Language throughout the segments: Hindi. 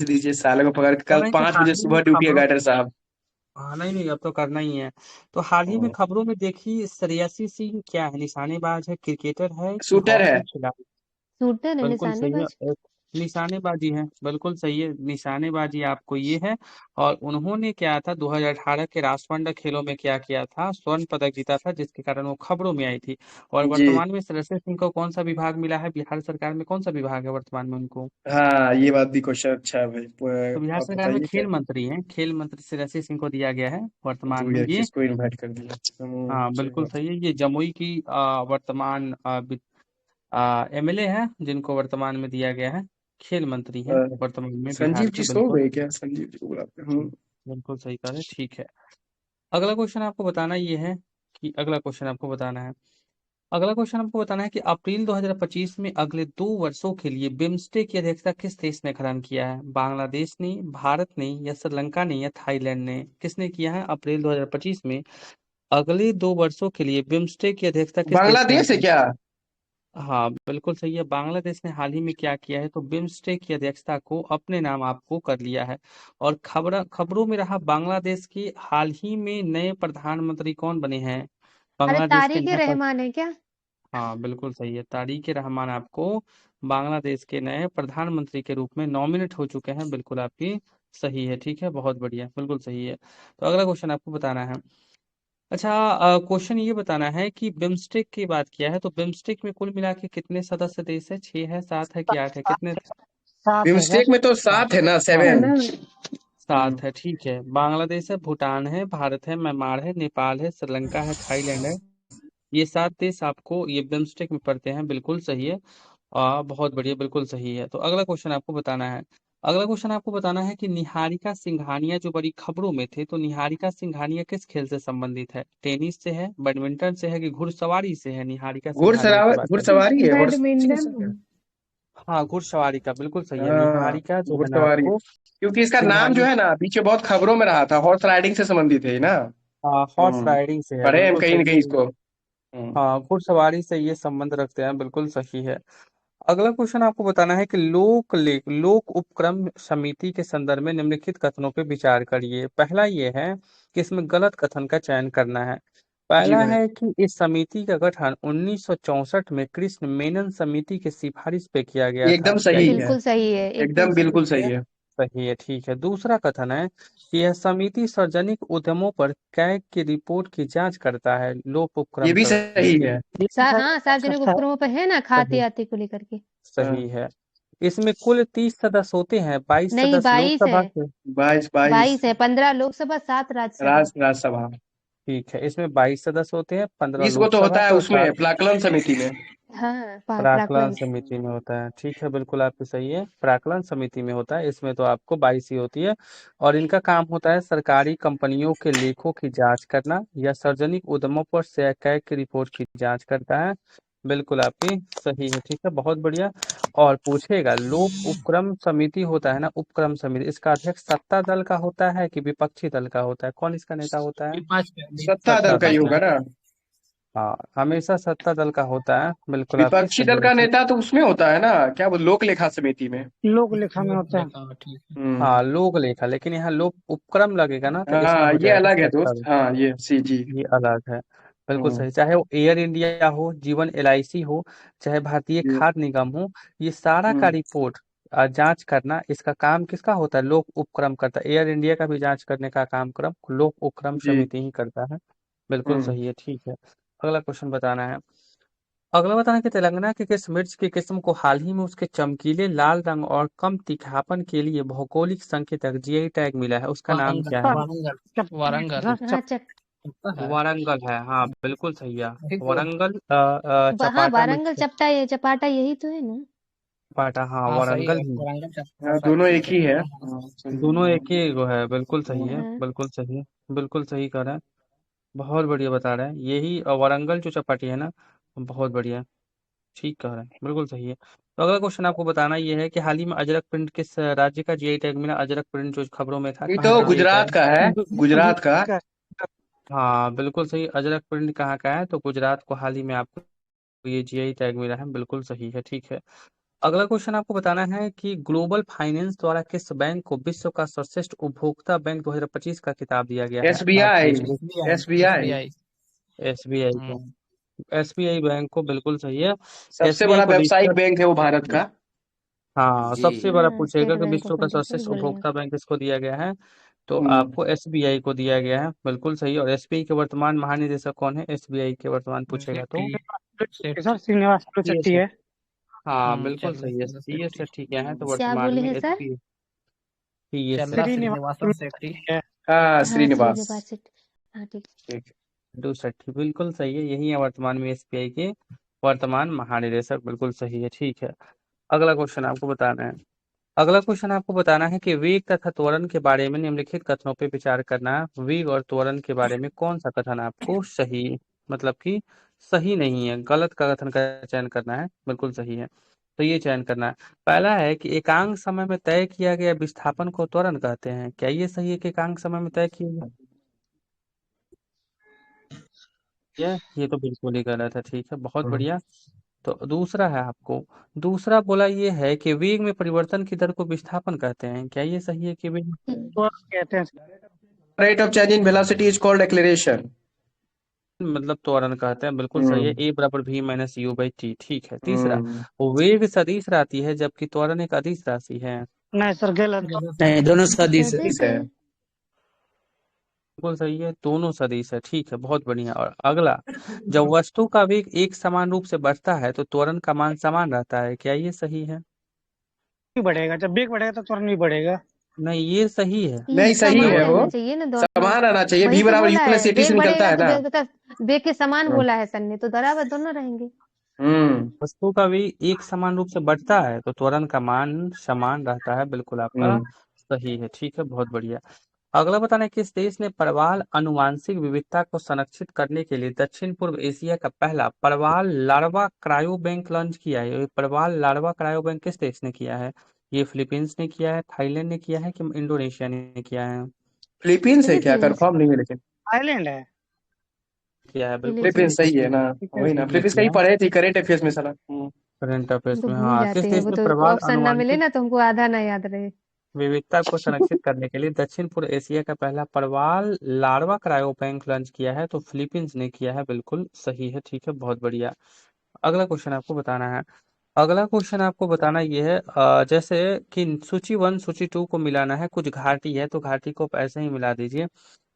दीजिए साले को पकड़ के, कह कल रहे हैं कि 5 बजे हाल ही में सुबह ड्यूटी है खबरों, गाइडर साहब। हाँ नहीं नहीं अब तो करना ही है। तो हाल ही में हम्म, खबरों में देखी, श्रेयसी सिंह क्या है, निशानेबाज है, क्रिकेटर है कि शूटर है। हॉकी खिलाड़ी? शूटर है, बिल्कुल सही है। निशानेबाज। निशानेबाजी है, बिल्कुल सही है, निशानेबाजी आपको ये है। और उन्होंने क्या था, 2018 के राष्ट्रमंडल खेलों में क्या किया था, स्वर्ण पदक जीता था, जिसके कारण वो खबरों में आई थी। और जी। वर्तमान में सरस्वती सिंह को कौन सा विभाग मिला है, बिहार सरकार में कौन सा विभाग है वर्तमान में उनको? हाँ, ये बात भी क्वेश्चन अच्छा है भाई। तो बिहार आप सरकार में बताइए क्या। खेल मंत्री हैं, खेल मंत्री श्रेयसी सिंह को दिया गया है वर्तमान तो में यार ये। किसको इनवाइट कर दिया। हाँ सही बिल्कुल बात। सही है, ये जमुई की वर्तमान एमएलए है, जिनको वर्तमान में दिया गया है, खेल मंत्री है अ, वर्तमान में बिहार संजीव के, जी सो बिल्कुल। गए क्या, संजीव जी को बुलाते हैं। बिल्कुल सही कहा है, ठीक है। अगला क्वेश्चन आपको बताना ये है कि अगला क्वेश्चन आपको बताना है, अगला क्वेश्चन आपको बताना है कि अप्रैल 2025 में अगले 2 वर्षों के लिए बिम्स्टेक की अध्यक्षता किस देश ने ग्रहण किया है? बांग्लादेश ने, भारत ने, या श्रीलंका ने, या थाईलैंड ने? किसने किया है अप्रैल 2025 में अगले 2 वर्षों के लिए बिम्स्टेक की अध्यक्षता किस देश ने बांग्लादेश है ग्रहण क्या। किया? हाँ बिल्कुल सही है, बांग्लादेश ने हाल ही में क्या किया है, तो बिम्स्टेक की अध्यक्षता को अपने नाम आपको कर लिया है। और खबरों में रहा, बांग्लादेश के हाल ही में नए प्रधानमंत्री कौन बने हैं? अरे बांग्लादेश के तारिक नए रहमान है क्या? हाँ बिल्कुल सही है, तारिक रहमान आपको बांग्लादेश के नए प्रधानमंत्री के रूप में नॉमिनेट हो चुके हैं, बिल्कुल आपकी सही है, ठीक है, बहुत बढ़िया, बिल्कुल सही है। तो अगला क्वेश्चन आपको बताना है। अच्छा, क्वेश्चन ये बताना है कि बिम्स्टेक की बात किया है, तो बिम्स्टेक में कुल मिला के कितने सदस्य देश है, 6 है, 7 है कि 8 है, कितने? सात है बिम्स्टेक सर। में तो 7 है ना, हाँ 7। 7 है, ठीक है। बांग्लादेश है, भूटान है, भारत है, म्यांमार है, नेपाल है, श्रीलंका है, थाईलैंड है। ये 7 देश आपको ये बिम्स्टेक में पड़ते हैं, बिल्कुल सही है। बहुत बढ़िया, बिल्कुल सही है। तो अगला क्वेश्चन आपको बताना है, अगला क्वेश्चन आपको बताना है कि निहारिका सिंघानिया जो बड़ी खबरों में थे, तो निहारिका सिंघानिया किस खेल से संबंधित है? टेनिस से है, बैडमिंटन से है, कि घुड़सवारी से है? निहारिका सिंघानिया की बात करें। घुड़सवारी है, हॉर्स बैडमिंटन। हाँ घुड़सवारी का, बिल्कुल सही है, हाँ, निहारिका जो है ना घुड़सवारी है। आपको क्योंकि इसका नाम जो सिंघानिया। है ना पीछे बहुत खबरों में रहा था, हॉर्स राइडिंग से संबंधित है ना। हाँ हॉर्स हम्म, राइडिंग से है, पढ़े हम बिल्कुल कहीं सही न कहीं है। इसको। हाँ घुड़सवारी से ये संबंध रखते हैं, बिल्कुल सही है। अगला क्वेश्चन आपको बताना है कि लोक उपक्रम समिति के संदर्भ में निम्नलिखित कथनों पे विचार करिए। पहला ये है कि इसमें गलत कथन का चयन करना है। जी पहला भाई। है कि इस समिति का गठन 1964 में कृष्ण मेनन समिति की सिफारिश पे किया गया ये था, एकदम क्या सही ये है। बिल्कुल सही है, एकदम एकदम सही। बिल्कुल सही है। सही है? ठीक है। दूसरा कथन है कि यह समिति सार्वजनिक उद्यमों पर कैग की रिपोर्ट की जांच करता है, लोक ये उपक्रम भी सही समिति। है। ये भी सर हाँ, सार्वजनिक करता है। उपक्रमों पर है ना, खाते सही, आते को लेकर के। हाँ, सही है। इसमें कुल 30 सदस्य होते हैं, 22 नहीं, सदस्य 22 है। लोकसभा के। 22 22। 22 है, 15 लोकसभा, 7 राज्यसभा। राज्यसभा। ठीक है, इसमें 22 सदस्य होते हैं, 15 20 को तो लोकसभा होता है के और उसमें 7 प्राक्कलन समिति में। हाँ, प्राक्कलन प्राक्कलन। समिति में होता है। ठीक है, बिल्कुल आपकी सही है, प्राक्कलन समिति में होता है, इसमें तो आपको 22 ही होती है। और इनका काम होता है सरकारी कंपनियों के लेखों की जांच करना या सार्वजनिक उद्यमों पर शेयर की रिपोर्ट की जांच करता है। बिल्कुल आपकी सही है, ठीक है, बहुत बढ़िया। और पूछेगा, लोक उपक्रम समिति होता है ना, उपक्रम समिति, इसका अध्यक्ष सत्ता दल का होता है कि विपक्षी दल का होता है? कौन इसका नेता होता है? सत्ता दल सत्ता का दल ही का। होगा ना। हाँ हमेशा सत्ता दल का होता है, बिल्कुल आपकी विपक्षी सही दल है, का ठीक। नेता तो उसमें होता है ना, क्या वो लोक लेखा समिति में। लोक लेखा में होता है। हम्म। हाँ लोक लेखा, लेकिन यहाँ लोक उपक्रम लगेगा ना, तो इसमें हाँ, हो ये जाएगा अलग है सत्ता दोस्त, दल। हाँ ये सी जी। ये अलग है, बिल्कुल हम्म। सही। चाहे वो एयर इंडिया हो, जीवन एलआईसी हो, चाहे भारतीय ये। खाद्य निगम हो, ये सारा का हम्म। रिपोर्ट जांच करना, इसका काम किसका होता है? लोक उपक्रम करता है। एयर इंडिया का भी जांच करने का काम क्रम लोक उपक्रम जी। समिति ही करता है, बिल्कुल हम्म। सही है, ठीक है। अगला क्वेश्चन बताना है, अगला बताना है कि तेलंगाना की किस मिर्च की किस्म को हाल ही में उसके चमकीले लाल रंग और कम तीखापन के लिए भौगोलिक संकेतक जीआई टैग मिला है, उसका नाम क्या चप है? सर हाँ, चप। वारंगल है, हाँ बिल्कुल सही है। वारंगल हाँ, चपाटा वारंगल मिर्च चपटा, ये चपाटा यही तो है ना। चपाटा, हाँ वारंगल ही। हाँ, दोनों एक ही है, हाँ सही। दोनों एक ही वो है, बिल्कुल सही है, हाँ। बिल्कुल सही है, बिल्कुल सही कर रहे हैं, बहुत बढ़िया बता रहे हैं, यही वारंगल जो चपाटी है ना, बहुत बढ़िया, ठीक कह रहे हैं, बिल्कुल सही है। तो अगला क्वेश्चन आपको बताना ये है कि हाल ही में अजरक प्रिंट किस राज्य का जीआई टैग मिला? अजरक प्रिंट जो खबरों में था, ये कहाँ तो का जीआई गुजरात टैग? का है। गुजरात का। का हाँ बिल्कुल सही, अजरक प्रिंट कहाँ का है, तो गुजरात को हाल ही में आपको ये जीआई टैग मिला है, बिल्कुल सही है, ठीक है। अगला क्वेश्चन आपको बताना है कि ग्लोबल फाइनेंस द्वारा किस बैंक को विश्व का सर्वश्रेष्ठ उपभोक्ता बैंक 2025 का खिताब दिया गया है SBI। भारतीय स्टेट SBI SBI। एसबीआई को। एसबीआई बैंक को बिल्कुल सही है। सबसे एसबीआई बड़ा को व्यावसायिक रजिस्टर, बैंक है वो भारत का। हाँ जी। सबसे बड़ा हाँ, पूछेगा स्टेट कि बैंक विश्व ऑफ का इंडिया, सही सर्वश्रेष्ठ बोल रहे हो। उपभोक्ता बैंक किसको दिया गया है, तो हम्म, आपको एसबीआई को दिया गया है, बिल्कुल सही। और एसबीआई के वर्तमान महानिदेशक कौन है, एसबीआई के वर्तमान पूछेगा तो सर श्रीनिवास सीएस चट्टी है। है। हाँ बिल्कुल चल सही है, सीएस सेट्टी। ठीक है तो क्या वर्तमान बोले में हैं सर? एसपी सीएस है। चल्ला श्रीनिवास श्रीनिवासन सेट्टी। है। हाँ हाँ, श्रीनिवास। श्रीनिवास हाँ, ठीक। ठीक। दूसरा ठीक बिल्कुल सही है, यही है वर्तमान में एसबीआई के वर्तमान महानिदेशक, बिल्कुल सही है, ठीक है। अगला क्वेश्चन आपको बताना है। अगला क्वेश्चन आपको बताना है कि वेग तथा त्वरण के बारे में निम्नलिखित कथनों पे विचार करना है। वेग और त्वरण के बारे में कौन सा कथन आपको सही, मतलब कि सही नहीं है, गलत का कथन का चयन करना है, बिल्कुल सही है तो ये चयन करना है। पहला है कि एकांक समय में तय किया गया विस्थापन को त्वरण कहते हैं, क्या ये सही है कि एकांक समय में तय किया गया, ये तो बिल्कुल ही गलत है, ठीक है बहुत बढ़िया। तो दूसरा है आपको, दूसरा बोला ये है कि वेग में परिवर्तन की दर को विस्थापन कहते हैं, क्या ये सही है कि वेग तो कहते हैं rate of change in velocity is called acceleration. मतलब त्वरण कहते हैं, बिल्कुल सही है, ए बराबर भी माइनस यू बाई टी, ठीक है। तीसरा, हम्म, वेग सदिश राशि है जबकि त्वरण एक अदिश राशि है, नहीं सर गलत। नहीं, दोनों सदिश है। सदिश ठीक है। है। बिल्कुल सही है, दोनों सदिश है, ठीक है बहुत बढ़िया। और अगला, जब वस्तु का वेग एक समान रूप से बढ़ता है तो त्वरण का मान समान रहता है, क्या ये सही है, भी बढ़ेगा, जब बेग बढ़ेगा तो त्वरण भी बढ़ेगा। नहीं ये सही है। नहीं सही जब समान है वो, रहना चाहिए ना दोनों। समान रहना चाहिए। वही भी तो बराबर बोला यू प्लस है, सी टी से वेग निकलता बढ़ेगा है तो ना। वेग के समान हम्म, बोला है सर ने, तो बराबर दोनों रहेंगे। वस्तु का वेग एक समान रूप से बढ़ता है तो त्वरण का मान समान रहता है, बिल्कुल आपका हम्म। सही है, ठीक है बहुत बढ़िया। अगला बताना है किस देश ने परवाल अनुवांशिक विविधता को संरक्षित करने के लिए दक्षिण पूर्व एशिया का पहला परवाल लार्वा क्रायो बैंक लॉन्च किया है। ये परवाल लार्वा क्रायो बैंक किस देश ने किया है, ये फिलीपींस ने किया है, थाईलैंड ने किया है कि इंडोनेशिया ने किया है, फिलीपींस है क्या, फिलीपींस। कंफर्म नहीं है लेकिन। आइलैंड है। किया है बिल्कुल फिलीपींस सही, फिलीपींस। सही है ना। वही ना, फिलीपींस ने फिलीपींस किया कहीं है पढ़े थी करेंट अफेयर्स में साला। करंट हम अफेयर्स तो में। भूल हाँ, किस जाते हैं, देश वो ने तो प्रवाल ऑप्शन ना मिले अनुवांशिक ना तो हमको आधा ना याद रहे। विविधता को संरक्षित करने के लिए दक्षिण पूर्व एशिया का पहला परवाल लार्वा क्रायो बैंक लॉन्च किया है, तो फिलीपींस ने किया है, बिल्कुल सही है, ठीक है बहुत बढ़िया। अगला क्वेश्चन आपको बताना है। अगला क्वेश्चन आपको बताना ये है, जैसे कि सूची 1 सूची 2 को मिलाना है, कुछ घाटी है तो घाटी को आप ऐसे ही मिला दीजिए।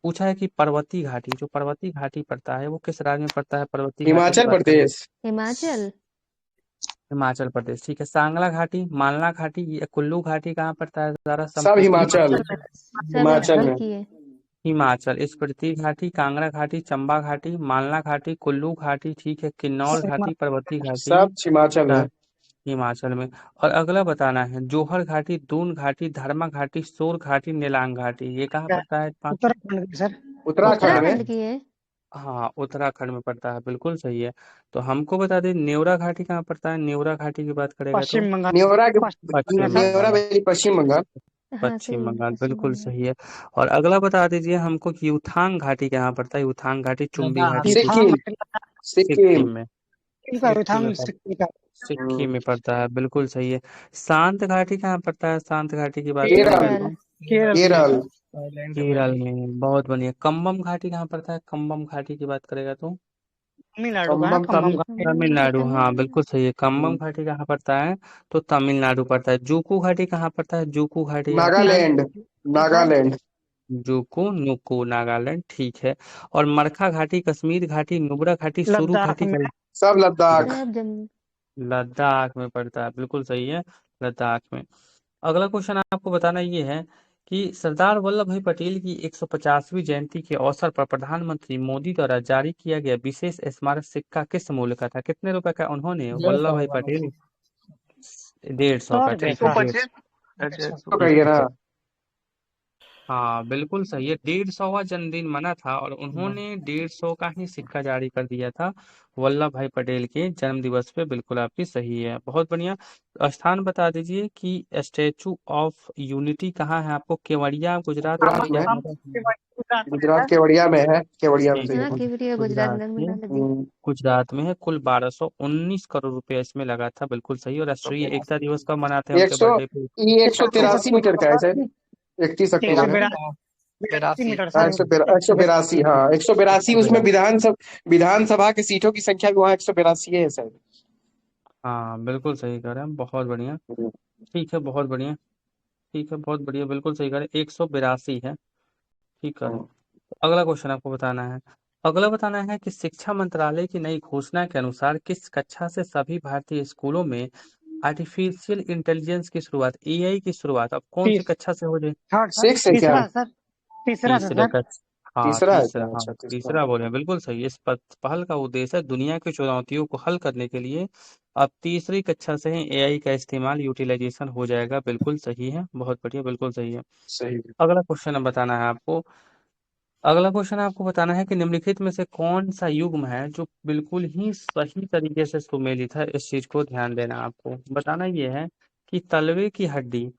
पूछा है कि पर्वतीय घाटी, जो पर्वतीय घाटी पड़ता है वो किस राज्य में पड़ता है, पर्वतीय घाटी की हिमाचल बात करें, प्रदेश। हिमाचल। हिमाचल प्रदेश, ठीक है। सांगला घाटी, मालना घाटी, ये कुल्लू घाटी कहाँ पड़ता है, जरा सब संपूर्ण रूप हिमाचल। से सब हिमाचल एक में। ही है। हिमाचल, स्पीति घाटी, कांगड़ा घाटी, चंबा घाटी, मालना घाटी, कुल्लू घाटी, ठीक है, किन्नौर घाटी, पर्वतीय घाटी, सब हिमाचल में। सब हिमाचल में। और अगला बताना है, जोहर घाटी, दून घाटी, धर्मा घाटी, सोर घाटी, नेलांग घाटी, ये कहाँ पड़ता है पांचों, उत्तराखंड की सर। उत्तराखंड में। उत्तराखंड की है। हाँ उत्तराखंड में पड़ता है, बिल्कुल सही है। तो हमको बता दें न्योरा घाटी कहाँ पड़ता है, न्योरा घाटी की बात करेगा तो पश्चिम बंगाल। न्योरा के पश्चिम बंगाल पश्चिम सर। न्योरा बंगाल, वैली पश्चिम बंगाल। हाँ पश्चिम सही है, बंगाल पश्चिम बिल्कुल बंगाल। सही है। और अगला बता दीजिए हमको कि युथांग घाटी कहाँ पड़ता है, युथांग घाटी, चुम्बी लद्दाख। घाटी, सिक्किम। सिक्किम सिक्किम। में, सिक्किम का सिक्किम में रोहतांग सिक्किम का। सिक्किम में पड़ता है, बिल्कुल सही है। शांत घाटी कहाँ पड़ता है, शांत घाटी की बात करेगा केरल। केरल। तो केरल में Kerala. Sir. Silent Kerala valley. में, बहुत बढ़िया। कम्बम घाटी कहाँ पड़ता है, कम्बम घाटी की बात करेगा तो तमिलनाडु का है खम्बम खम्बम का। तो तमिलनाडु, हाँ तमिलनाडु। बिल्कुल सही है। कम्बम घाटी कहाँ पड़ता है, तो तमिलनाडु पड़ता है। जूकू घाटी कहाँ पड़ता है, जूकू घाटी आपका, नागालैंड। नेपाल। नागालैंड। जूकू नुकू नागालैंड, ठीक है। और मरखा घाटी, कश्मीर घाटी, नुब्रा घाटी, सुरू लद्दाख घाटी में। का सब लद्दाख। सब जम्मू। लद्दाख में पड़ता है, बिल्कुल सही है, लद्दाख में। अगला क्वेश्चन आपको बताना ये है कि सरदार वल्लभ भाई पटेल की 150वीं जयंती के अवसर पर प्रधानमंत्री मोदी द्वारा जारी किया गया विशेष स्मारक सिक्का किस मूल्य का था, कितने रुपए का उन्होंने, वल्लभ भाई पटेल, 150 100 का, रुपये ठीक है, का। 150, तो कहिए ना। हाँ बिल्कुल सही है, 150वां जन्मदिन मना था और उन्होंने 150 का ही सिक्का जारी कर दिया था वल्लभ भाई पटेल के जन्म दिवस पे, बिल्कुल आपकी सही है, बहुत बढ़िया। स्थान बता दीजिए कि स्टेचू ऑफ यूनिटी कहाँ है आपको, केवड़िया गुजरात में है गुजरात क्या, में। गुजरात में गुजरात सर। केवड़िया में है, केवड़िया में ठीक सही है हाँ है। केवड़िया गुजरात गुजरात के नर्मदा नदी। गुजरात में है। कुल 1219 करोड़ रुपया इसमें लगा था, बिल्कुल सही। और राष्ट्रीय एकता दिवस कब मनाते हैं एक उनके सौ बर्थडे पे? ये 31 183 मीटर का है अक्टूबर शायद, 31 एक सौ अक्टूबर है। बिरासी मीटर हाँ, सर। 182, हाँ 182, उसमें 182। विधानसभा की सीटों की संख्या भी वहाँ 182 है शायद। हाँ बिल्कुल सही कह रहे हैं, बहुत बढ़िया। ठीक है, बहुत बढ़िया। ठीक है, बहुत बढ़िया, बिल्कुल सही कह रहे हैं, 182 है। ठीक कह रहे हैं। तो अगला क्वेश्चन आपको बताना है। अगला बताना है कि शिक्षा मंत्रालय की नई घोषणा के अनुसार किस कक्षा से सभी भारतीय स्कूलों में आर्टिफिशियल इंटेलिजेंस की शुरुआत, एआई की शुरुआत अब कौन सी कक्षा से हो जाए? थर्ड सर, 6 है क्या? तीसरा सर, तीसरा से तीसरे सर। का। हाँ तीसरा है तीसरा, क्या? हाँ अच्छा, तीसरा। तीसरा बोले, बिल्कुल सही। इस पहल का उद्देश्य है दुनिया की चुनौतियों को हल करने के लिए अब तीसरी कक्षा से ही एआई का इस्तेमाल, यूटिलाइजेशन हो जाएगा। बिल्कुल सही है, बहुत बढ़िया, बिल्कुल सही है। सही है। अगला क्वेश्चन अब बताना है आपको। अगला क्वेश्चन आपको बताना है कि निम्नलिखित में से कौन सा युग्म है जो बिल्कुल ही सही तरीके से सुमेलित है। इस चीज को ध्यान देना, आपको बताना ये है कि तलवे की हड्डी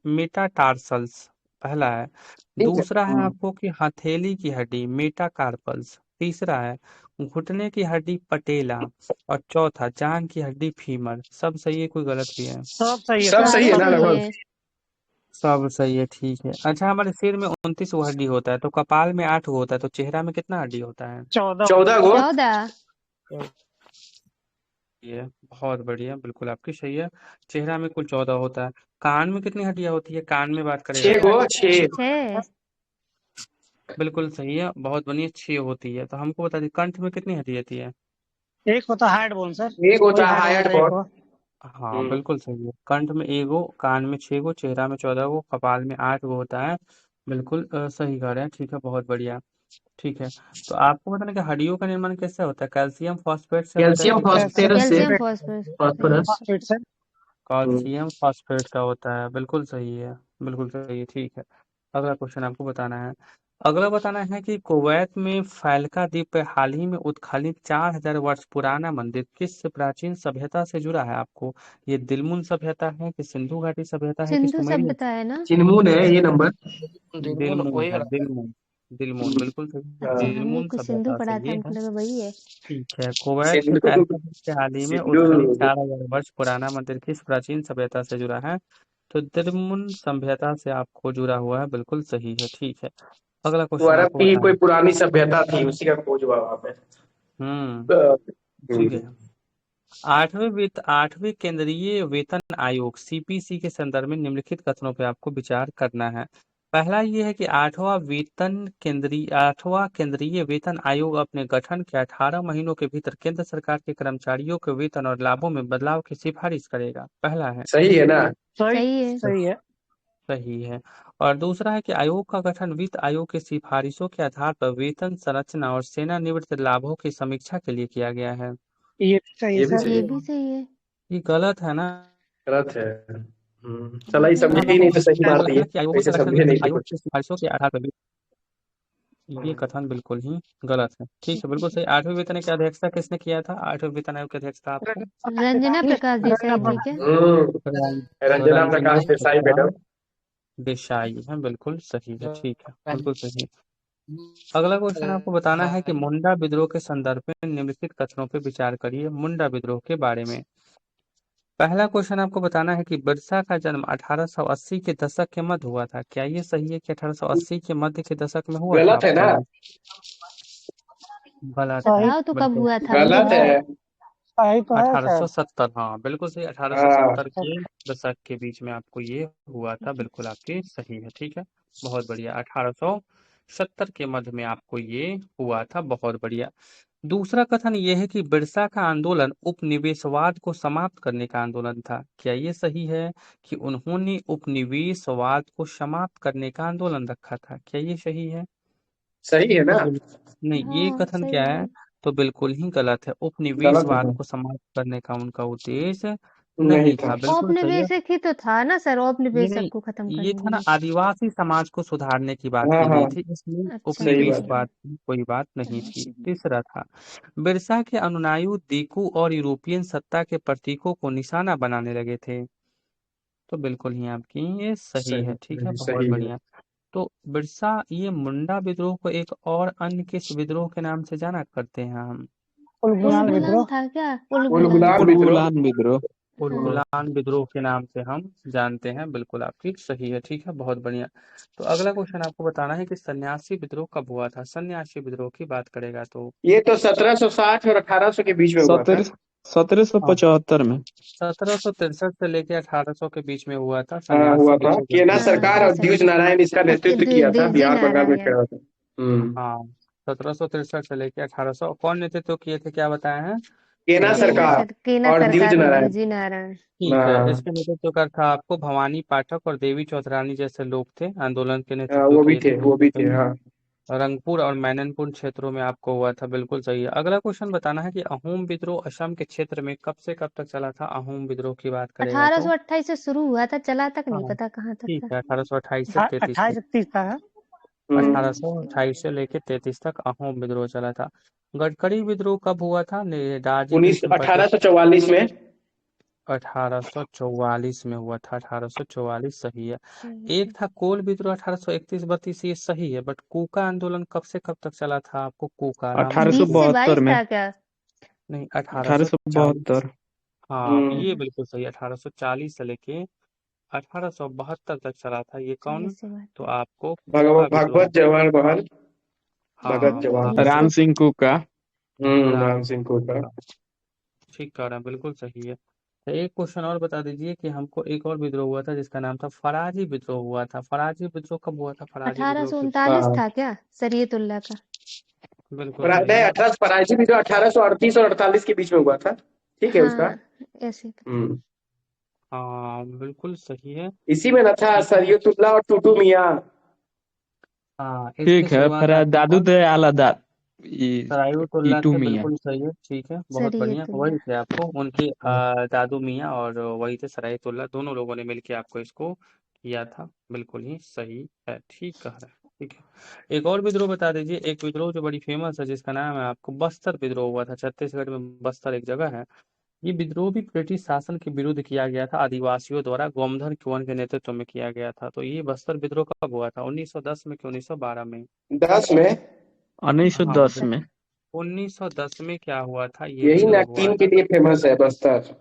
मेटाटार्सल्स पहला है। ठीक है। दूसरा है आपको कि हथेली की हड्डी मेटाकार्पल्स। तीसरा है घुटने की हड्डी पटेला। और चौथा जांग की हड्डी फीमर। सब सही है, कोई गलत भी है? सब सही है सब सर। सही है सारे ना सही लगभग? है। सब सही है, ठीक है। अच्छा, हमारे सिर में 29 वो हड्डी होता है, तो कपाल में 8 वो होता है, तो चेहरा में कितना हड्डी होता है? 14 14 गो। 14। ये बहुत बढ़िया, बिल्कुल आपकी सही है। चेहरा में कुल 14 होता है। कान में कितनी हड्डियां होती है? कान में बात करेगा 6 तो गो, 6। 6। बिल्कुल सही है, बहुत बढ़िया, 6 होती है। तो हमको बता दी कंठ में कितनी हड्डी होती है? एक होता हार्ड बोन सर, एक वही होता है हार्ड बोन हाइट होता है एक बहुत। को। हाँ बिल्कुल सही है। कंठ में 1 गो, कान में 6 गो, चेहरा में 14 गो, कपाल में 8 गो होता है। बिल्कुल सही कह रहे हैं, ठीक है, बहुत बढ़िया। ठीक है, तो आपको बताना कि हड्डियों का निर्माण कैसे होता है? कैल्शियम फॉस्फेट से होता है कैल्शियम कि फॉस्फेरस से। कैल्शियम फॉस्फोरस से। Phosphate sir. कैल्शियम फॉस्फेट का होता है, बिल्कुल सही है, बिल्कुल सही है। ठीक है, अगला क्वेश्चन आपको बताना है। अगला बताना है कि कुवैत में फैलका द्वीप पर हाल ही में उत्खनन 4000 वर्ष पुराना मंदिर किस प्राचीन सभ्यता से जुड़ा है? आपको ये दिलमुन सभ्यता है कि सिंधु घाटी सभ्यता है कि सिंधु सुमेरियन? सभ्यता है ना। चिन्मून है ये नंबर। दिलमुन है, दिलमुन। दिलमुन, बिल्कुल सही, अच्छा, हमने दिलमुन कुछ सिंधु सभ्यता से पढ़ा था, ये हमको है। लगा वही है। ठीक है, कुवैत के सिंधु। फैलका द्वीप के हाल ही में सिंधु। उत्खनन 4000 वर्ष पुराना मंदिर किस प्राचीन सभ्यता से जुड़ा है? तो दिरमुन सभ्यता से आपको जुड़ा हुआ है, बिल्कुल सही है। ठीक है, अगला वो क्वेश्चन अरब आपको की कोई बताना। पुरानी सभ्यता थी, उसी का खोज हुआ वहां पे। हम्म। ठीक हम्म। है, आठवें केंद्रीय वेतन आयोग सीपीसी के संदर्भ में निम्नलिखित कथनों पर आपको विचार करना है। पहला ये है कि आठवां केंद्रीय वेतन आयोग अपने गठन के 18 महीनों के भीतर केंद्र सरकार के कर्मचारियों के वेतन और लाभों में बदलाव की सिफारिश करेगा। पहला है, सही है ना? सही, सही है। सही है। सही है। और दूसरा है कि आयोग का गठन वित्त आयोग की सिफारिशों के आधार पर वेतन संरचना और सेवानिवृत्त लाभों की समीक्षा के लिए किया गया है। ये भी सही है ये भी सर। सही ये है। भी सही है। ये गलत है ना? गलत है। चला ही समझे ही हाँ, नहीं तो सही आपको बात लगता है। है कि आयोग ऐसे का गठन समझे वित्त नहीं थे आयोग कुछ। की सिफारिशों के आधार पर ये कथन बिल्कुल ही गलत है। ठीक है, बिल्कुल सही। 8वें वेतन की अध्यक्षता किसने किया था? 8वें वेतन आयोग की अध्यक्षता आपको रंजना प्रकाश देसाई जी के। रंजना रंजना प्रकाश देसाई मैडम। प्रकाश देसाई है, बिल्कुल सही है। ठीक है, बिल्कुल सही। अगला क्वेश्चन आपको बताना है कि मुंडा विद्रोह के संदर्भ में निम्नलिखित कथनों पर विचार करिए मुंडा विद्रोह के बारे में। पहला क्वेश्चन आपको बताना है कि बिरसा का जन्म 1880 के दशक के मध्य हुआ था। क्या ये सही है कि 1880 के मध्य के दशक में हुआ था गलत है आपका ना? जन्म? गलत है, सही, बताओ तो कब बिल्कुल। हुआ था, हम भी गलत है। सही तो है सर। 1870, हाँ बिल्कुल सही, हाँ। 1870 के दशक के बीच में आपको ये हुआ था, बिल्कुल आपकी सही है। ठीक है, बहुत बढ़िया, 1870 के मध्य में आपको ये हुआ था, बहुत बढ़िया। दूसरा कथन ये है कि बिरसा का आंदोलन उपनिवेशवाद को समाप्त करने का आंदोलन था। क्या ये सही है कि उन्होंने उपनिवेशवाद को समाप्त करने का आंदोलन रखा था? क्या ये सही है? सही है ना? तो नहीं, ये हाँ कथन सही क्या है। है? तो बिल्कुल ही गलत है। गलत है उपनिवेशवाद ना? को समाप्त करने का उनका उद्देश्य नहीं नहीं था। था, बिल्कुल सही है। औपनिवेशिक ही तो था ना सर, ये औपनिवेशक नहीं, को खत्म ये करने था के ना, लिए। आदिवासी समाज को सुधारने की बात हाँ की गई हाँ, थी, इसलिए अच्छा सही बात अच्छा है। उपनिवेशवाद की कोई बात नहीं थी। अच्छा। तीसरा था, बिरसा के अनुयायी दीकू और यूरोपियन सत्ता के प्रतीकों को निशाना बनाने लगे थे। तो बिल्कुल ही आपकी ये सही है। ठीक है, सही बहुत सही है। बढ़िया। तो बिरसा ये मुंडा विद्रोह को एक और अन्य किस विद्रोह के नाम से जाना करते हैं हम? उलगुलान उलगुलान विद्रोह। था क्या? उलगुलान। उलगुलान विद्रोह। उलगुलान विद्रोह। हाँ। उलगुलान विद्रोह के नाम से हम जानते हैं। बिल्कुल आपकी सही है, ठीक है, बहुत बढ़िया। तो अगला क्वेश्चन आपको बताना है कि सन्यासी विद्रोह कब हुआ था। सन्यासी विद्रोह की बात करेगा तो ये तो 1760 और 1800 के बीच में हुआ था। 1775 में। 1763 से लेके 1800 के बीच में हुआ था हाँ, सन्यासी हुआ था। विद्रोह। केना बिल्कुल हाँ, सरकार और केसर। द्विज नारायण इसका नेतृत्व किया था, देवजी बिहार बंगाल में नारायण। खड़ा था। हाँ, 1763 से लेके 1800 कौन नेतृत्व किए थे, क्या बताए हैं? केना सरकार केना और द्विज सरकार और नारायण। देवजी नारायण। ठीक है, हाँ, इसके नेतृत्व का था आपको भवानी पाठक और देवी चौधरानी जैसे लोग थे, आंदोलन के हाँ, नेतृत्व वो भी किए थे, थे। वो भी थे। हाँ, रंगपुर और मैननपुर क्षेत्रों में आपको हुआ था। बिल्कुल सही है। अगला क्वेश्चन बताना है कि अहोम विद्रोह असम के क्षेत्र में कब से कब तक चला था। अहोम विद्रोह की बात करेगा तो 1828 से शुरू हुआ था, चला तक नहीं हाँ, पता कहाँ तक ठीक था। है, 1828 से 33 28 तक। 30 तक है। 1828 से लेके 33 तक अहोम विद्रोह चला था। गडकरी विद्रोह कब हुआ था? नेताजी कृष्ण प्रसाद। 1844 में। 1844 में हुआ था, 1844 सही है। एक था कोल विद्रोह 1831-32, ये सही है, बट कूका आंदोलन कब से कब तक चला था आपको? कूका राम 20 से 1872 22 में। था क्या? नहीं, 1840। 1872। हाँ, ये बिल्कुल सही, 1840 से लेके 1872 तक चला था। ये कौन? 40 से 22। तो आपको कूका विद्रोह। भगवत जवाहर बहन। भगत हाँ, जवाहर। राम सिंह कुका। राम सिंह को था। ठीक कह रहे हैं, बिल्कुल सही है। तो एक क्वेश्चन और बता दीजिए कि हमको एक और विद्रोह हुआ था जिसका नाम था फराजी विद्रोह हुआ था। फराजी विद्रोह कब हुआ था? फराजी विद्रोह की 1839 हाँ। था क्या? सरियतुल्लाह का। बिल्कुल सही नहीं, है। 18 फराजी भी जो 1838 और 48 के बीच में हुआ था। ठीक है उसका। हाँ, ऐसे तो। हाँ, बिल्कुल सही है। इसी में न था सरियतुल्लाह और टूटू मियां। हाँ, इसकी ठीक है, शुरुआत फिर आपने दादू कौन? दयाल आजाद। सरायुतुल्लाह टीटू थे, मियां। बिल्कुल सही है, ठीक है, बहुत बढ़िया। सरियतुल्लाह। वही थे आपको उनके दादू मियाँ, और वही थे सरायुतुल्लाह, दोनों लोगों ने मिलकर आपको इसको किया था। बिल्कुल ही सही है, ठीक कह रहे हैं, ठीक है। एक और विद्रोह बता दीजिए, एक विद्रोह जो बड़ी फेमस है जिसका नाम है आपको बस्तर विद्रोह हुआ था। छत्तीसगढ़ में बस्तर एक जगह है। ये विद्रोह भी ब्रिटिश शासन के विरुद्ध किया गया था, आदिवासियों द्वारा गोमधन कुंवर के नेतृत्व में किया गया था। तो ये बस्तर विद्रोह कब हुआ था? 1910 में कि 1912 में? 10 में। हाँ, 1910 में। 1910 में क्या हुआ था? ये यही विद्रोह हुआ नागटीन के था। लिए फेमस है बस्तर।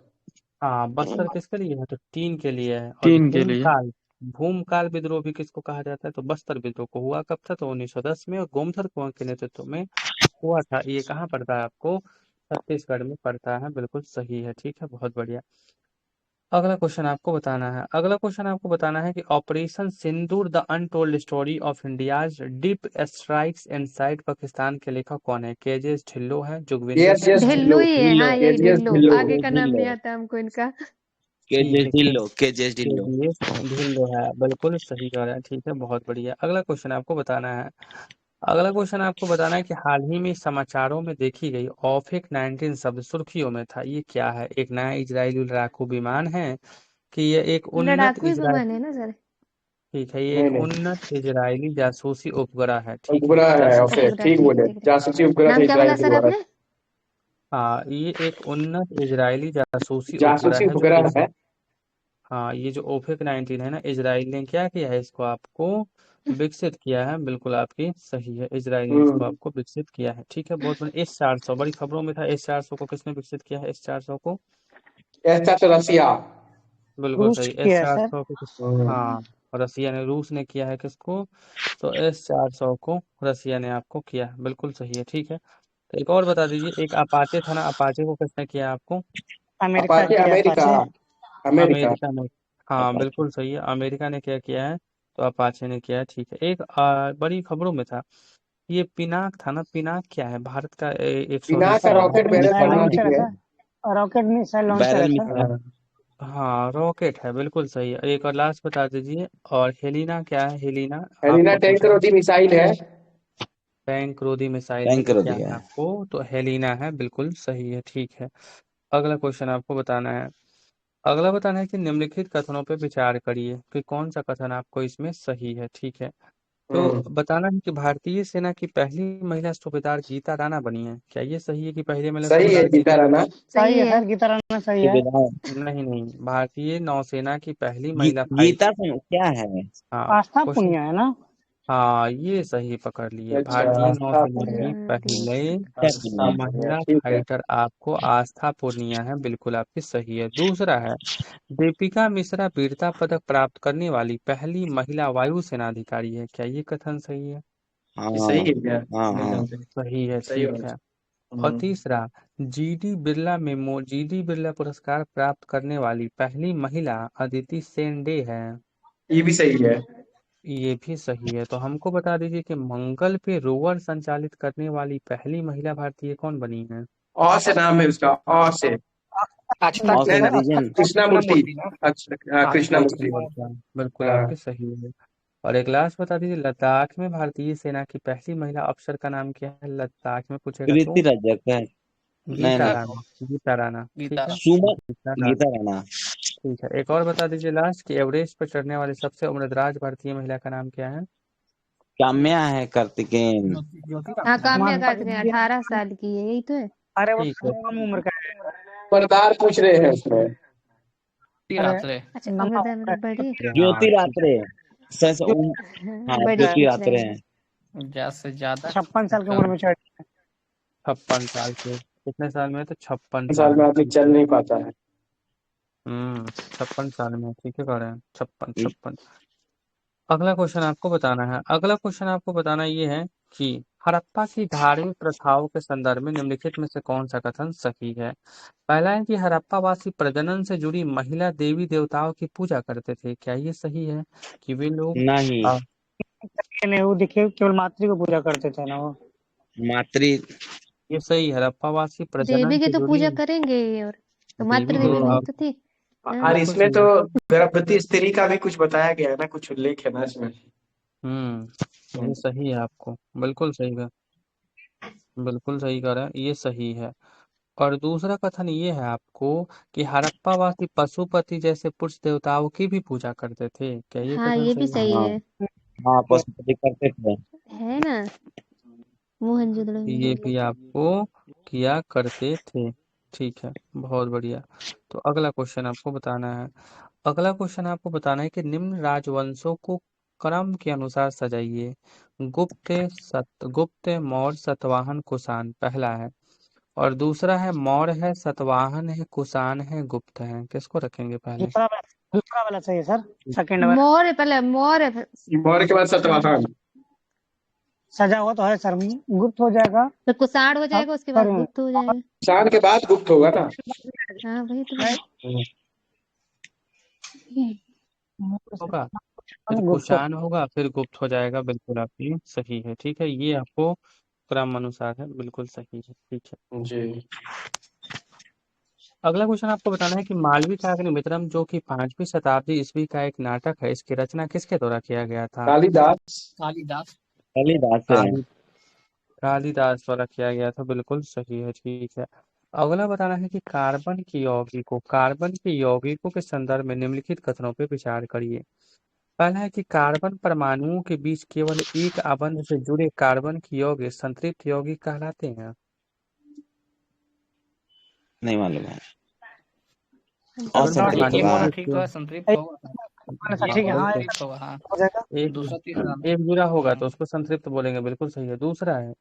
हाँ, बस्तर किसके लिए है? तो टीन के लिए है। और टीन के लिए। भूमकाल विद्रोह भी किसको कहा जाता है? तो बस्तर विद्रोह को हुआ कब था? तो 1910 में, और गोमधर कुंवर के नेतृत्व में हुआ था। ये कहाँ पड़ता है आपको? छत्तीसगढ़ में पड़ता है, बिल्कुल सही है, ठीक है, बहुत बढ़िया। अगला क्वेश्चन आपको बताना है, अगला क्वेश्चन आपको बताना है कि operation Sindoor the untold story of India's deep strikes inside Pakistan के लेखक कौन है? केजेस ढिल्लो है, जुगविंदर यस यस सिंह है? ढिल्लो ही है, हाँ, यही केजीएस ढिल्लो। ढिल्लो। आगे का नाम नहीं आता हमको इनका। ठीक है, केजेस ढिल्लो। केजीएस ढिल्लो है, बिल्कुल सही कह रहा है, ठीक है, बहुत बढ़िया। अगला क्वेश्चन आपको बताना है, अगला क्वेश्चन आपको बताना है कि हाल ही में समाचारों में देखी गई ऑफिक 19 शब्द सुर्खियों में था। ये क्या है? एक नया इजरायली लड़ाकू विमान है, कि ये एक उन्नत लड़ाकू ही विमान है ना सर? ठीक है, ये नहीं एक नहीं, उन्नत इजरायली जासूसी उपग्रह है, ठीक है, उपग्रह है। जासूसी। ओके, उपग्रह, ठीक ठीक बोले, ठीक ठीक। जासूसी उपग्रह था नाम क्या बोला इजराइल के सर द्वारा। आपने? हाँ, ये एक उन्नत इजरायली जासूसी उपग्रह जासूसी है जो उपग्रह है। हाँ, ये जो ओफेक 19 है ना, इजराइल ने क्या किया है, इसको आपको विकसित किया है। बिल्कुल आपकी सही है, इजराइल ने इसको आपको विकसित किया है, ठीक है, बहुत बढ़िया। S-400 बड़ी खबरों में था। S-400 को किसने विकसित किया है? S-400 को ऐसा तो रसिया। बिल्कुल रूस सही, किया है सर। S-400 को हाँ, रसिया ने, रूस ने किया है किसको? तो S-400 को रसिया ने आपको किया है, बिल्कुल सही है, ठीक है। तो एक और बता दीजिए, एक अपाचे था ना, अपाचे को किसने किया आपको? अमेरिका अपाचे किया अमेरिका। अपाचे। अमेरिका। अमेरिका ने। हाँ, बिल्कुल सही है, अमेरिका ने क्या किया है? तो अपाचे ने किया है, ठीक है। एक बड़ी खबरों में था, ये पिनाक था ना, पिनाक क्या है? भारत का एक बिना का स्वदेशी है। रॉकेट बैरल मिसाइल प्रणाली लॉन्चर है है। सर। रॉकेट मिसाइल लॉन्चर है बैरल सर। मिसाइल। हाँ, रॉकेट है, बिल्कुल सही है। एक और लास्ट बता दीजिए, और हेलिना क्या है? हेलिना हेलिना आपको टैंक पूछा, रोधी मिसाइल है। टैंक रोधी मिसाइल है, टैंक ये कर क्या दिया है है। आपको? तो हेलिना है, बिल्कुल सही है, ठीक है। अगला क्वेश्चन आपको बताना है, अगला बताना है कि निम्नलिखित कथनों पर विचार करिए कि कौन सा कथन आपको इसमें सही है, ठीक है। तो बताना है कि भारतीय सेना की पहली महिला सूबेदार गीता राणा बनी है। क्या ये सही है कि पहली महिला सही है सूबेदार गीता गीता? राणा। सही सही है है। सर, गीता राणा सही है। नहीं नहीं, भारतीय नौसेना की पहली महिला फाइटर। गीता से क्या है? हाँ, आस्था क्वेश्चन, पुनिया है ना? हाँ ये सही पकड़ लिए। अच्छा भारतीय आस्था नौसेना की पूर्णिया। पहले पूर्णिया। महिला ठीक है। फाइटर आपको आस्था पूर्णिया है, बिल्कुल आपकी सही है। दूसरा है, दीपिका मिश्रा वीरता पदक प्राप्त करने वाली पहली महिला वायुसेना अधिकारी है, क्या ये कथन सही है? ये सही हाँ है क्या? हाँ हाँ। सही है, सही ठीक बात। है। और तीसरा, जीडी बिरला पुरस्कार प्राप्त करने वाली पहली महिला अदिति शेंडे है, ये भी सही है। ये भी सही है। तो हमको बता दीजिए कि मंगल पे रोवर संचालित करने वाली पहली महिला भारतीय कौन बनी है? से नाम है उसका, से अक्षता और से नहीं, नरीजन। कृष्णा मूर्ति। ना। अच्छा हाँ, कृष्णा मूर्ति। बिल्कुल हाँ। आपकी सही है। और एक लास्ट बता दीजिए, लद्दाख में भारतीय सेना की पहली महिला अफसर का नाम क्या है? लद्दाख में पूछेगा तो प्रीति रजक है। नहीं गीता नहीं। राणा। गीता राणा, ठीक गीता है। सुमन। गीता राणा, गीता राणा। ठीक है। एक और बता दीजिए लास्ट, कि एवरेस्ट पर चढ़ने वाली सबसे उम्रदराज भारतीय महिला का नाम क्या है? काम्या है कार्तिकेयन। हाँ काम्या मानता कार्तिकेयन 18 साल की है, यही तो है। अरे वो ठीक तो है। कम उम्र का है। परदार पूछ रहे हैं उसमें। अरे रात्रे अच्छा लंबा अवधान उम्र है। बड़ी ज्योति हाँ ठीक रात्रे। सस जो हाँ बड़ी ज्योति पूछ रात्रे रहे हैं। हैं। ज्यादा से ज्यादा 56 साल की उम्र कम। में चढ़। 56 साल के, कितने साल में? तो 56 साल साल में में, आदमी ठीक चल है। नहीं पाता है। 56 साल में, ठीक है, कह रहे हैं 56। अगला क्वेश्चन आपको बताना है। अगला क्वेश्चन आपको बताना ये है कि हड़प्पा की धार्मिक प्रथाओं के संदर्भ में निम्नलिखित में से कौन सा कथन सही है? पहला है कि हड़प्पा वासी प्रजनन से जुड़ी महिला देवी देवताओं की पूजा करते थे, क्या ये सही है? कि वे लोग नहीं। नहीं वो देखिए केवल मातृ को पूजा करते थे ना वो। मातृ। ये सही है, हड़प्पा वासी प्रजनन देवी की से तो जुड़ी पूजा करेंगे ही, और तो देवी मातृ देवी नहीं देवताओं, तो थी। हाँ। और बिल्कुल इसमें सही तो है। गर्भवती स्त्री का भी कुछ बताया गया है ना, कुछ उल्लेख है ना इसमें। ये सही है, आपको बिल्कुल सही है, बिल्कुल सही कर रहे हैं, ये सही है। और दूसरा कथन ये है आपको कि हड़प्पावासी पशुपति जैसे पुरुष देवताओं की भी पूजा करते थे, क्या ये हाँ कथन ये भी सही है? सही हाँ है। हाँ पशुपति करते थे। है ना, मोहनजोदड़ो में ये है। भी आपको किया करते थे, ठीक है, बहुत बढ़िया। तो अगला क्वेश्चन आपको बताना है। अगला क्वेश्चन आपको बताना है कि निम्न राजवंशों को क्रम के अनुसार सजाइए। गुप्त, मौर्य, सतवाहन, कुषाण, पहला है। और दूसरा है मौर्य है, सतवाहन है, कुषाण है, गुप्त है, किसको रखेंगे पहले? दूसरा वाला सही है सर। सेकंड वाला मौर्य, पहले मौर्य। मौर्य के बाद सतवाहन। सजा हुआ तो है सर। गुप्त हो जाएगा। तो कुषाण हो अब जाएगा, उसके बाद सर गुप्त हो जाएगा। शान के बाद गुप्त होगा ना। हाँ वही तो है। होगा, फिर गुप्त हो। कुषाण होगा, फिर गुप्त हो जाएगा, बिल्कुल आपकी सही है, ठीक है, ये आपको क्रम अनुसार है, बिल्कुल सही है, ठीक है। जी। अगला क्वेश्चन आपको बताना है कि मालवी काग्निमित्रम, जो कि 5वीं शताब्दी ईस्वी का एक नाटक है, इसकी रचना किसके द्वारा किया गया था? कालिदास। कालिदास। कालिदास है। काली कालिदास द्वारा किया गया था, बिल्कुल सही है, ठीक है। अगला बताना है कि कार्बन के यौगिकों के संदर्भ में निम्नलिखित कथनों पर विचार करिए। पहला है कि कार्बन परमाणुओं के बीच केवल एक आबंध से जुड़े कार्बन के यौगिक संतृप्त यौगिक कहलाते हैं। नहीं मालूम है। कार्बन डॉट ये असंतृप्त परमाणुओं बोला के ठीक तो बीच है, संतृप्त होगा। ये ठीक है हाँ बिल्कुल संतृप्त होगा, हाँ। हो जाएगा। एक दूसरा तीसरा में। एक जुड़ा होगा तो उसको संतृप्त बोलेंगे, बिल्कुल सही है। दूसरा है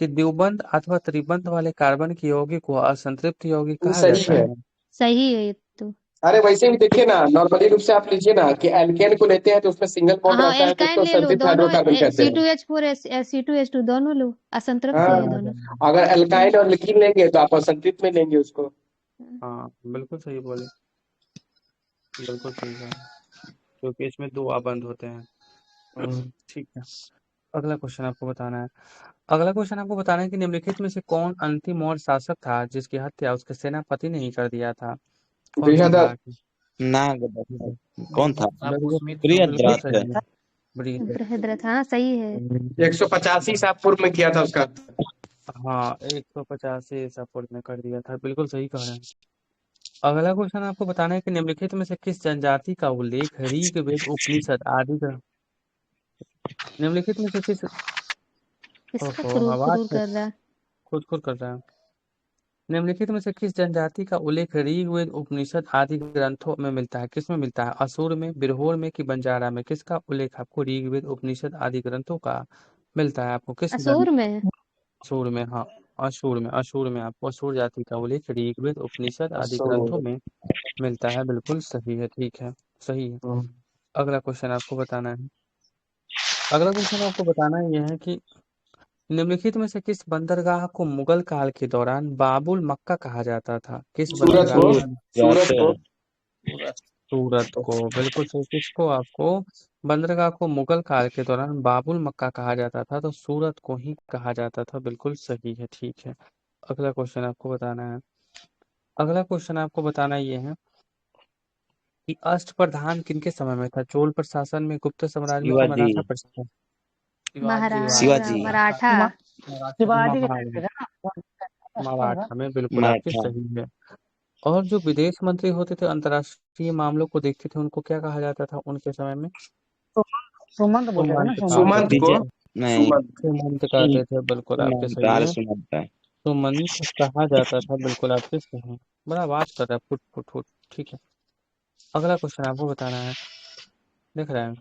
कि द्विबंध अथवा त्रिबंध वाले कार्बन के यौगिक को असंतृप्त यौगिक ये कहा सही जाता है। है। सही है ये तो। अरे वैसे भी देखिए ना, नॉर्मली रूप से आप लीजिए ना कि एल्केन को लेते हैं तो उसमें सिंगल बॉन्ड हाँ रहता है, तो एल्काइन उसको ले लो, संतृप्त दोनों हाइड्रोकार्बन कहते हैं। C2H4 C2H2 दोनों लो, असंतृप्त है हाँ, दोनों। अगर एल्काइन और लिकीन लेंगे तो आप असंतृप्त में लेंगे उसको। हाँ बिल्कुल सही बोले, बिल्कुल सही है, क्योंकि इसमें दो आबंध होते हैं, ठीक है। अगला क्वेश्चन आपको बताना है कि निम्नलिखित में से कौन अंतिम मौर्य शासक था जिसकी हत्या उसके सेनापति ने ही कर दिया था? कौन सी बृहद। बात है? नाग। कौन था? आप बिल्कुल पुष्मित लोग। बिल्कुल प्रियद्रथ। सही है, बड़ी बृहद्रथ, हाँ सही है। 185 ईसा पूर्व में किया था उसका। हाँ 150 ईसा पूर्व में कर दिया था, बिल्कुल सही कह रहे हैं। अगला क्वेश्चन आपको बताना है कि निम्नलिखित में से किस जनजाति का उल्लेख ऋग्वेद, उपनिषद आदि निम्नलिखित में से किस किसका ओहो कुरूर आवाज कुरूर कर रहा है? खुद खुद कर रहा है। निम्नलिखित में से किस जनजाति का उल्लेख ऋग्वेद उपनिषद आदि ग्रंथों में मिलता है? किस में मिलता है? असुर में, बिरहोर में कि बंजारा में? किसका उल्लेख आपको ऋग्वेद उपनिषद आदि ग्रंथों का मिलता है? आपको किस ग्रंथ? असुर में। असुर में, हाँ। असुर में आपको असुर जाति का उल्लेख ऋग्वेद उपनिषद आदि ग्रंथों असुर। में मिलता है। बिल्कुल सही है, ठीक है, सही है। अगला क्वेश्चन आपको बताना है। अगला क्वेश्चन आपको बताना यह है कि निम्नलिखित में से किस बंदरगाह को मुगल काल के दौरान बाबुल मक्का कहा जाता था? किस सूरत बंदरगाह को, को? सूरत को। सूरत को, बिल्कुल सही। किसको? आपको बंदरगाह को मुगल काल के दौरान बाबुल मक्का कहा जाता था, तो सूरत को ही कहा जाता था। बिल्कुल सही है, ठीक है। अगला क्वेश्चन आपको बताना है। अगला क्वेश्चन आपको बताना ये है कि अष्टप्रधान किनके समय में था? चोल प्रशासन में, गुप्त साम्राज्य में कि शिवाजी। मराठा प्रशासन? महाराणा, शिवाजी। मराठा। शिवाजी के महा- टाइम पे था ना। मराठा में, बिल्कुल आपकी मराठा। सही है। और जो विदेश मंत्री होते थे, अंतर्राष्ट्रीय मामलों को देखते थे, उनको क्या कहा जाता था उनके समय में? सुमंत बोलते थे ना, सुमंत सुमंत। कहते सुमंत को, थे। नहीं, सुमंत। सुमंत कहते थे, बिल्कुल आपके सुमंत, सही आर है। सुमंत है। सुमंत कहा जाता था, बिल्कुल आपके सही है। बड़ा आवाज कर रहा है, फुट फुट फुट, ठीक है। अगला क्वेश्चन आपको बताना है, देख रहे हैं।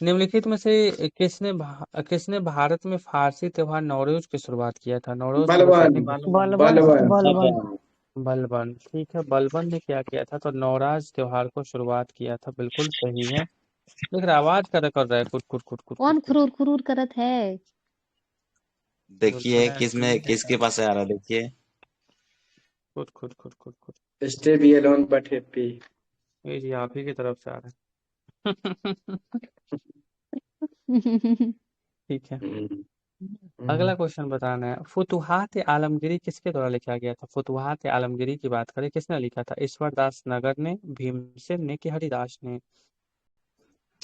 निम्नलिखित में से किसने भारत में फारसी त्योहार नौरोज की शुरुआत किया था? नौरोज शुरू बलवान, करने का? बलबन। बलवान। बलबन। बलबन, ठीक है। बलबन ने क्या किया था? तो नवराज त्योहार को शुरुआत किया था, बिल्कुल सही है। देख रहे आवाज कर रहा है, कुट कुट कुट कुट कौन कुट कुट खुरूर खुरूर करत है? देखिए किसके पास आ रहा है, देखिए। कुट कुट कुट कुट कुट। Stay be alone but happy. ये जी आप ही की तरफ से आ रहा है। ठीक है। अगला क्वेश्चन बताना है। फुतुहात आलमगीरी किसके द्वारा लिखा गया था? फुतुहात आलमगीरी की बात करें, किसने लिखा था? ईश्वरदास नगर ने, भीमसेन ने कि हरिदास ने?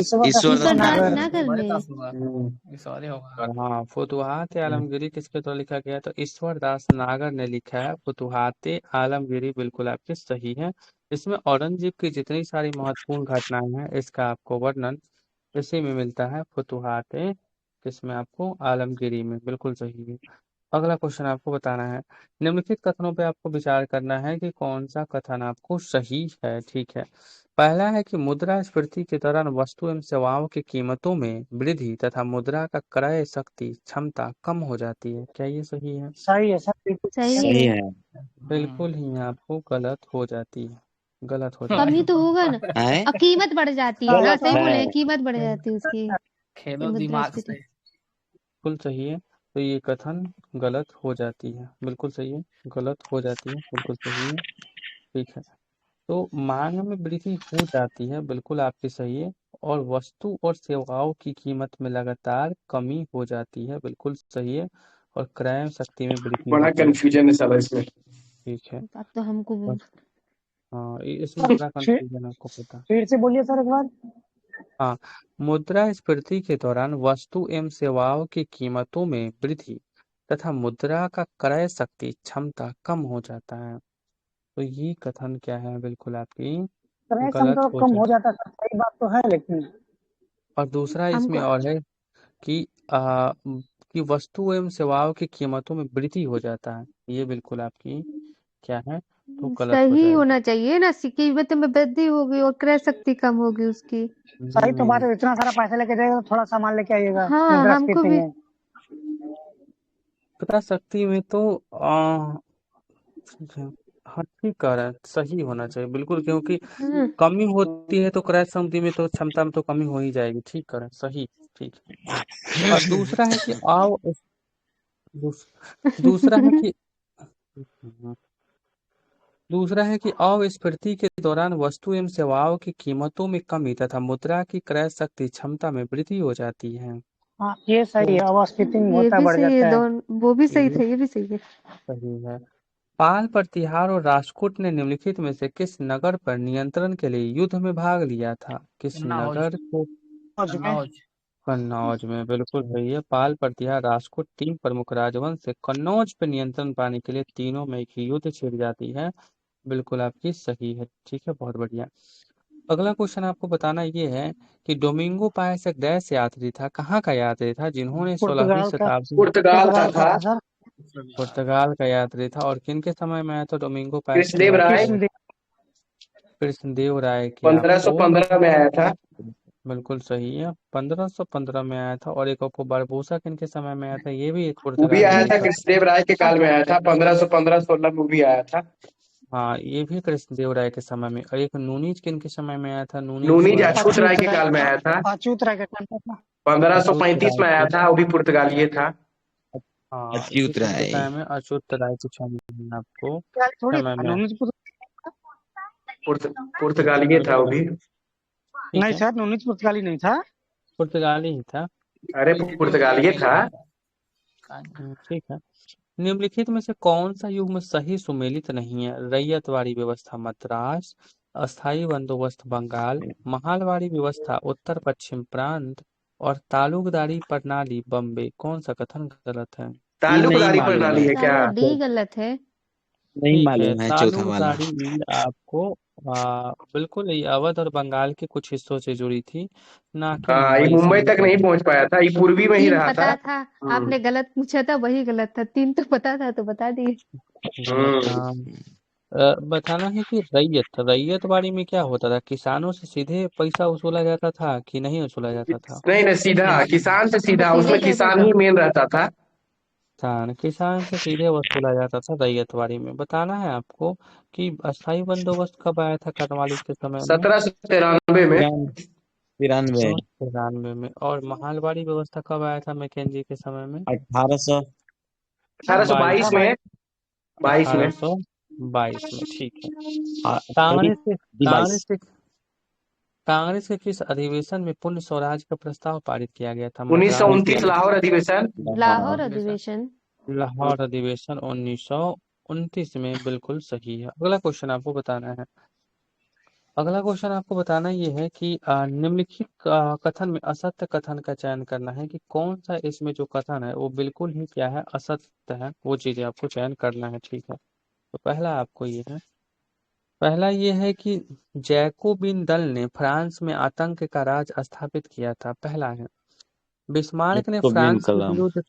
ईश्वरदास ईश्वरदास नगर। नगर ने। सॉरी होगा। और हाँ, फुतुहात आलमगीरी किसके द्वारा लिखा गया? तो ईश्वरदास नागर ने लिखा है फुतुहात आलमगीरी, बिल्कुल आपके सही है। इसमें औरंगजेब की जितनी सारी महत्वपूर्ण घटनाएं हैं, इसका आपको वर्णन इसी में मिलता है, फुतुहात किसमें? आपको आलमगीरी में, बिल्कुल सही है। अगला क्वेश्चन आपको बताना है। निम्नलिखित कथनों पे आपको विचार करना है कि कौन सा कथन आपको सही है, ठीक है। पहला है कि मुद्रास्फीति के दौरान वस्तु एवं सेवाओं की कीमतों में वृद्धि तथा मुद्रा का क्रय शक्ति क्षमता कम हो जाती है। क्या ये सही है? सही है सर, बिल्कुल सही सही है। है। बिल्कुल ही आपको गलत हो जाती है, गलत हो कम जाती ही है। तो होगा ना। है, और कीमत बढ़ जाती है। हाँ गलत सही है। बोले हैं, कीमत बढ़ जाती है उसकी। खेलो दिमाग मुद्रास्फीति। से। बिल्कुल सही है। तो ये कथन गलत हो जाती है, बिल्कुल सही है, गलत हो जाती है, बिल्कुल सही है, ठीक है। तो मांग में वृद्धि हो जाती है, बिल्कुल आपकी सही है। और वस्तु और सेवाओं की कीमत में लगातार कमी हो जाती है, बिल्कुल सही है। और क्रय शक्ति में वृद्धि बड़ा होती है, कंफ्यूजन है साला इसमें। ठीक है। बात तो हमको बस, हाँ, इसमें बड़ा फिर कंफ्यूजन आपको पता। फिर से बोलिए सर एक बार। हाँ, मुद्रास्फीति के दौरान वस्तु एवं सेवाओं की कीमतों में वृद्धि तथा मुद्रा का क्रय शक्ति क्षमता कम हो जाता है। तो ये कथन क्या है? बिल्कुल आपकी क्रय गलत क्षमता हो कम जाए। हो जाता है सर, सही बात तो है, लेकिन और दूसरा इसमें हमको और है कि कि वस्तु एवं सेवाओं की कीमतों में वृद्धि हो जाता है। ये बिल्कुल आपकी क्या है? तो गलत हो सही जाएगा। होना चाहिए ना। कीमत में वृद्धि होगी और क्रय शक्ति कम होगी उसकी। सही तो बात नहीं, है। इतना सारा पैसा लेके जाएगा तो थोड़ा सामान लेके आइएगा हाँ हमको मुद्रास्फीति भी। में। क्रय शक्ति में तो ठीक है। हाँ, ठीक कह रहे हैं, सही होना चाहिए बिल्कुल, क्योंकि हाँ, कमी होती है तो क्रय शक्ति में तो क्षमता में तो कमी हो ही जाएगी, ठीक करें, सही, ठीक है। और दूसरा है कि दूस, दूसरा है कि दूसरा है कि अस्फीति के दौरान वस्तु एवं सेवाओं की कीमतों में कमी तथा मुद्रा की क्रय शक्ति क्षमता में वृद्धि हो जाती है। हाँ ये सही तो है, अवस्थिति में ये होता है, भी बढ़ सही है। जाता है। दोनों वो भी सही ये था, ये भी सही है। सही है। पाल प्रतिहार और राष्ट्रकूट ने निम्नलिखित में से किस नगर पर नियंत्रण के लिए युद्ध में भाग लिया था? किस कन्नौज। नगर को? समझ में। कन्नौज। कन्नौज में, बिल्कुल सही है। पाल प्रतिहार राष्ट्रकूट तीन प्रमुख राजवंश से कन्नौज पर नियंत्रण पाने के लिए तीनों में एक युद्ध छिड़ जाती है, बिल्कुल आपकी सही है, ठीक है, बहुत बढ़िया। अगला क्वेश्चन आपको बताना ये है कि डोमिंगो पायस एक देश यात्री था, कहाँ का यात्री था जिन्होंने 16वीं पुर्तगाल का। शताब्दी पुर्तगाल का पुर्तगाल का था। था सर। पुर्तगाल का यात्री था। और किन के समय में आया था डोमिंगो पास की कृष्णदेव बात राय करें? कृष्ण कृष्णदेव राय की आपको 1515 में आया था। बिल्कुल सही है, 1515 में आया था। और एक आपको बारबोसा किन के समय में आया था? ये भी एक वो भी आया पुर्तगाली था, था। कृष्णदेव राय के काल में आया था, 1515-16 में वो भी आया था। हाँ, ये भी कृष्णदेव राय के समय में। और एक नूनीज किन के समय में आया था? नूनीज जो नूनीज आया था अछूत राय के काल में आया था, अछूत राय का टाइम था। 1535 राय में आया के। था, वो भी पुर्तगाली था। हाँ, इसी अच्युत किन के राय। समय में? अच्युत राय के समय में आपको थोड़ी समय था में। नॉलेज पुर्तगाली था वो भी। ठीक नहीं है, सर, नॉलेज पुर्तगाली नहीं था। पुर्तगाली ही था। अरे पुर्तगाली था। ठीक है। निम्नलिखित में से कौन सा युग्म सही सुमेलित नहीं है? रैयतवाड़ी व्यवस्था मद्रास, अस्थाई बंदोबस्त बंगाल, महालवाड़ी व्यवस्था उत्तर पश्चिम प्रांत और तालुकदारी प्रणाली बम्बे। कौन सा कथन गलत है? ये नहीं ताल्लुकदारी मालूम प्रणाली है, है क्या? साला डी गलत है। नहीं ठीक है, मालूम है चौथा वाला। तालुकदारी आपको बिल्कुल ये अवध और बंगाल के कुछ हिस्सों से जुड़ी थी, ना कि हाँ, ये मुंबई से मुंबई तक जुड़ी नहीं थी। पहुंच पाया था, ये पूर्वी में ही तीन रहा था। पता था, हम्म आपने गलत पूछा था वही गलत था। तीन तो पता था तो बता दिए। गलत हम्म। था। बताना है कि रैयतवाड़ी में क्या होता था? किसानों से सीधे पैसा वसूला जाता था कि नहीं वसूला जाता था? नहीं नहीं, सीधा किसान से सीधा, सीधे उसमें कैसे किसान था? ही मेन रहता था। किसान से सीधे वसूला जाता था रैयतवाड़ी में। बताना है आपको कि अस्थाई बंदोबस्त कब आया था कार्नवालिस के समय में? 1793 में। ज्ञान 93। 93 में। और महालवाड़ी व्यवस्था कब आया था मैकेंजी के समय में? 1800। 1822 में। 22 में। 1822 में। ठीक है। सॉरी, कांग्रेस के 22। कांग्रेस के कांग्रेस के किस अधिवेशन में पूर्ण स्वराज का प्रस्ताव पारित किया गया था? मद्रास 1929 में। लाहौर अधिवेशन। लाहौर अधिवेशन। लाहौर अधिवेशन 1929 में। बिल्कुल सही है। अगला क्वेश्चन आपको बताना ये है कि निम्नलिखित कथन में असत्य कथन का चयन करना है कि कौन सा इसमें जो कथन है वो बिल्कुल ही क्या है, असत्य है। वो चीजें आपको चयन करना है। ठीक है, तो पहला ये है कि जैकोबिन दल ने फ्रांस में आतंक का राज स्थापित किया था। पहला है। बिस्मार्क ने इब्राहिम फ्रांस के कलाम। विरुद्ध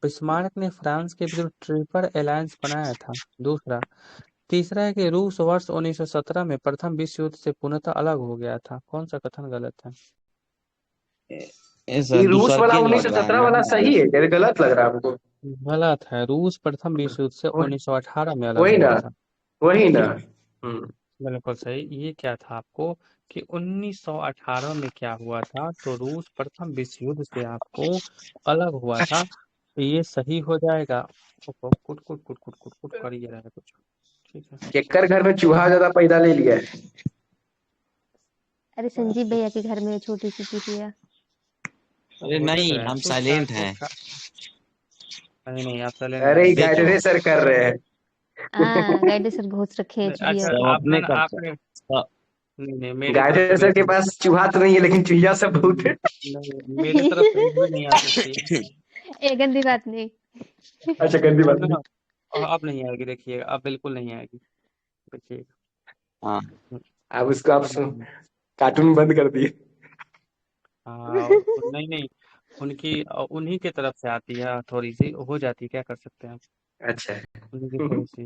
बिस्मार्क ने फ्रांस के विरुद्ध ट्रिपल अलायंस बनाया था। दूसरा। तीसरा है कि रूस वर्ष 1917 में प्रथम विश्व युद्ध से पूर्णतः अलग हो गया था। कौन सा कथन गलत है? ऐसा ये रूस दूसर वाला के लग रहा है 1917 ना। वाला सही है क्या? गलत लग रहा है आपको? गलत है। रूस प्रथम विश्व युद्ध से वही 1918 में अलग वही ना, हुआ था। वही ना। बिल्कुल सही। ये क्या था आपको कि 1918 में क्या हुआ था? तो रूस प्रथम विश्व युद्ध से आपको अलग हुआ था। तो ये सही हो जाएगा। कुट कुट कुट कुट कुट कुट कुट कर ही रहा है कुछ। ठीक है। केकर घर में चूहा ज्यादा पैदा ले लिया है? अरे संजीव भैया के घर में छोटी सी चुटिया। अरे हो नहीं, सकता है हम कुछ साइलेंट हैं। नहीं नहीं, आप साइलेंट अरे नहीं ये है। देखो, गाइडरे सर कर रहे हैं। हाँ, गाइडे सर घोष रखे हैं चुहिया अच्छा, सब को। अपने आपने करते आपने सब। नहीं नहीं, मेरे तरफ से गाइडरे सर के बिल्कुल पास चूहा तो नहीं है, लेकिन चूहिया सब बहुत है। नहीं, मेरे तरफ से बिल्कुल नहीं आ सकती है। ये गंदी बात नहीं। अच्छा, गंदी बात ना नहीं। ना, अब नहीं आएगी। देखिएगा, अब बिल्कुल नहीं आएगी। देखिएगा। हाँ, अब उसको आप अब नहीं। कार्टून बंद कर दिए। नहीं नहीं, उनकी उन्हीं की तरफ से आती है, थोड़ी सी हो जाती है, क्या कर सकते हैं। अच्छा। उन्हीं की थोड़ी सी।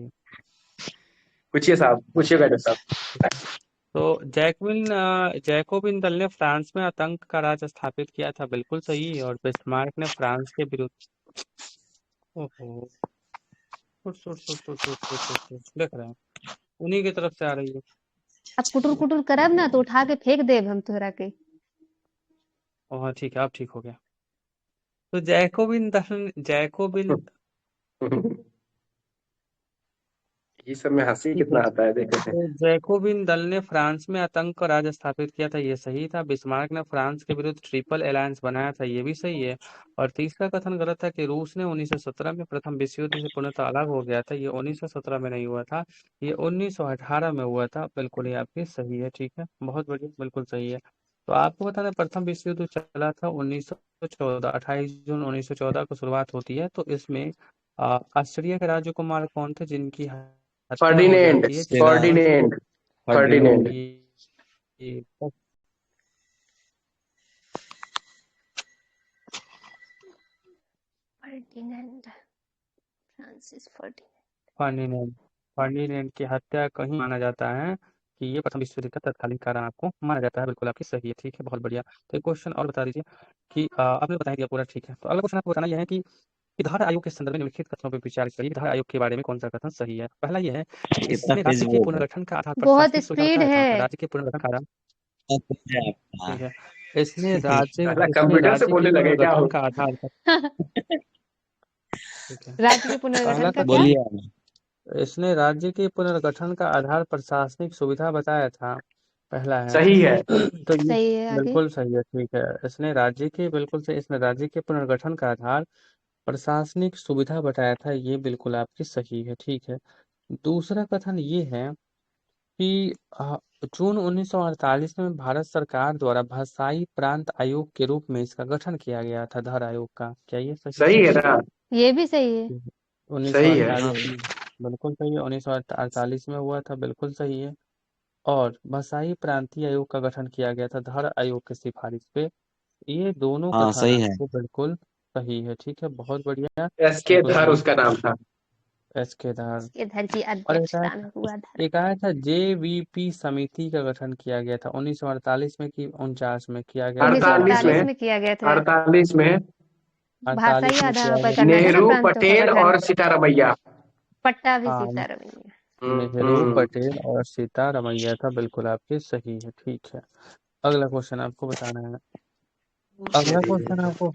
पूछिए साहब, पूछिए गाइडरे साहब। ठीक है। तो जैकोबिन दल ने फ्रांस में आतंक का राज स्थापित किया था। बिल्कुल सही। और बिस्मार्क ने फ्रांस के विरुद्ध। ओहो, देख रहे हैं, उन्हीं की तरफ से आ रही है। अब कुटुर कुटुर करब ना तो उठा के फेंक देब हम तोहरा के। हाँ ठीक है, अब ठीक हो गया। तो जैकोबिन ये सब में हंसी ठीक है। कितना आता है, देखे थे। तो जैकोबिन दल ने फ्रांस में आतंक का राज स्थापित किया था। ये सही था। बिस्मार्क ने फ्रांस के विरुद्ध ट्रिपल अलायंस बनाया था। ये भी सही है। और तीसरा कथन गलत था कि रूस ने 1917 में प्रथम विश्व युद्ध से पूर्णतः अलग हो गया था। ये 1917 में नहीं हुआ था, ये 1918 में हुआ था। बिल्कुल ये आपकी सही है। ठीक है, बहुत बढ़िया, बिल्कुल सही है। तो आपको बताना, प्रथम विश्व युद्ध चला था 1914, 28 जून 1914 को शुरुआत होती है। तो इसमें ऑस्ट्रिया के राजकुमार कौन थे जिनकी हत्या हो फर्डिनेंड। जाती है? तेरा चिल्ड्रंस फर्डिनेंड। फर्डिनेंड। फर्डिनेंड। ये Ferdinand. Francis Ferdinand. Ferdinand Ferdinand की हत्या कहीं माना जाता है कि ये प्रथम विश्व युद्ध का तत्कालीन कारण आपको माना जाता है। बिल्कुल आपकी सही है, ठीक है, बहुत बढ़िया। तो एक क्वेश्चन और बता दीजिए कि आपने बता दिया पूरा, ठीक है। तो अगला क्वेश्चन आपको बताना यह है कि विधार आयोग के संदर्भ में निम्नलिखित कथनों पर विचार करिए। विधार आयोग के बारे में कौन सा कथन सही है? पहला यह है कि कितना इसने पेज राज्य के वो है? पुनर्गठन का आधार बहुत प्रशासनिक सुविधा स्पीड बताया था। है। राज्य के पुनर्गठन का आधार, कितना पेज है आपका? ठीक है। इसने कंप्यूटर से राज्य के बोलने लगे क्या पुनर्गठन हो? का आधार, ठीक है। राज्य के पहला पुनर्गठन का क्या? कथन, बोलिए। इसने राज्य के पुनर्गठन का आधार प्रशासनिक सुविधा बताया था, पहला है। सही है। तो ये सही है, आगे। बिल्कुल सही है, ठीक है। बिल्कुल सही, इसने राज्य के पुनर्गठन का आधार प्रशासनिक सुविधा बताया था, ये बिल्कुल आपकी सही है, ठीक है। दूसरा कथन ये है कि जून 1948 में भारत सरकार द्वारा भाषाई प्रांत आयोग के रूप में इसका गठन किया गया था, धर आयोग का, क्या ये सही सही है? है ना? ये भी सही है। सही है। 1948 में, बिल्कुल सही है, 1948 में हुआ था, बिल्कुल सही है। और भाषाई प्रांतीय आयोग का गठन किया गया था धर आयोग की सिफारिश पे। ये दोनों हाँ कथन सही है। आपको बिल्कुल सही है, ठीक है, बहुत बढ़िया। एसके बिल्कुल धर सही उसका नाम था। है, एस के धर। इसके धर की और अध्यक्षता में हुआ था। एक आया था जेवीपी समिति का गठन किया गया था 1948 में कि 49 में किया गया था, क्या 48 आपको? 1948 में। में किया गया था। 48 में 48 भाषाई में आधार किया पर गया था। करना था ना नेहरू, प्रांतों का पटेल गठन। और सीतारमैया। पट्टा भी हाँ, सीतारमैया। नेहरू, हम्म। पटेल और सीतारमैया था, बिल्कुल आपके सही है, ठीक है। अगला क्वेश्चन आपको बताना है। अगला क्वेश्चन आपको,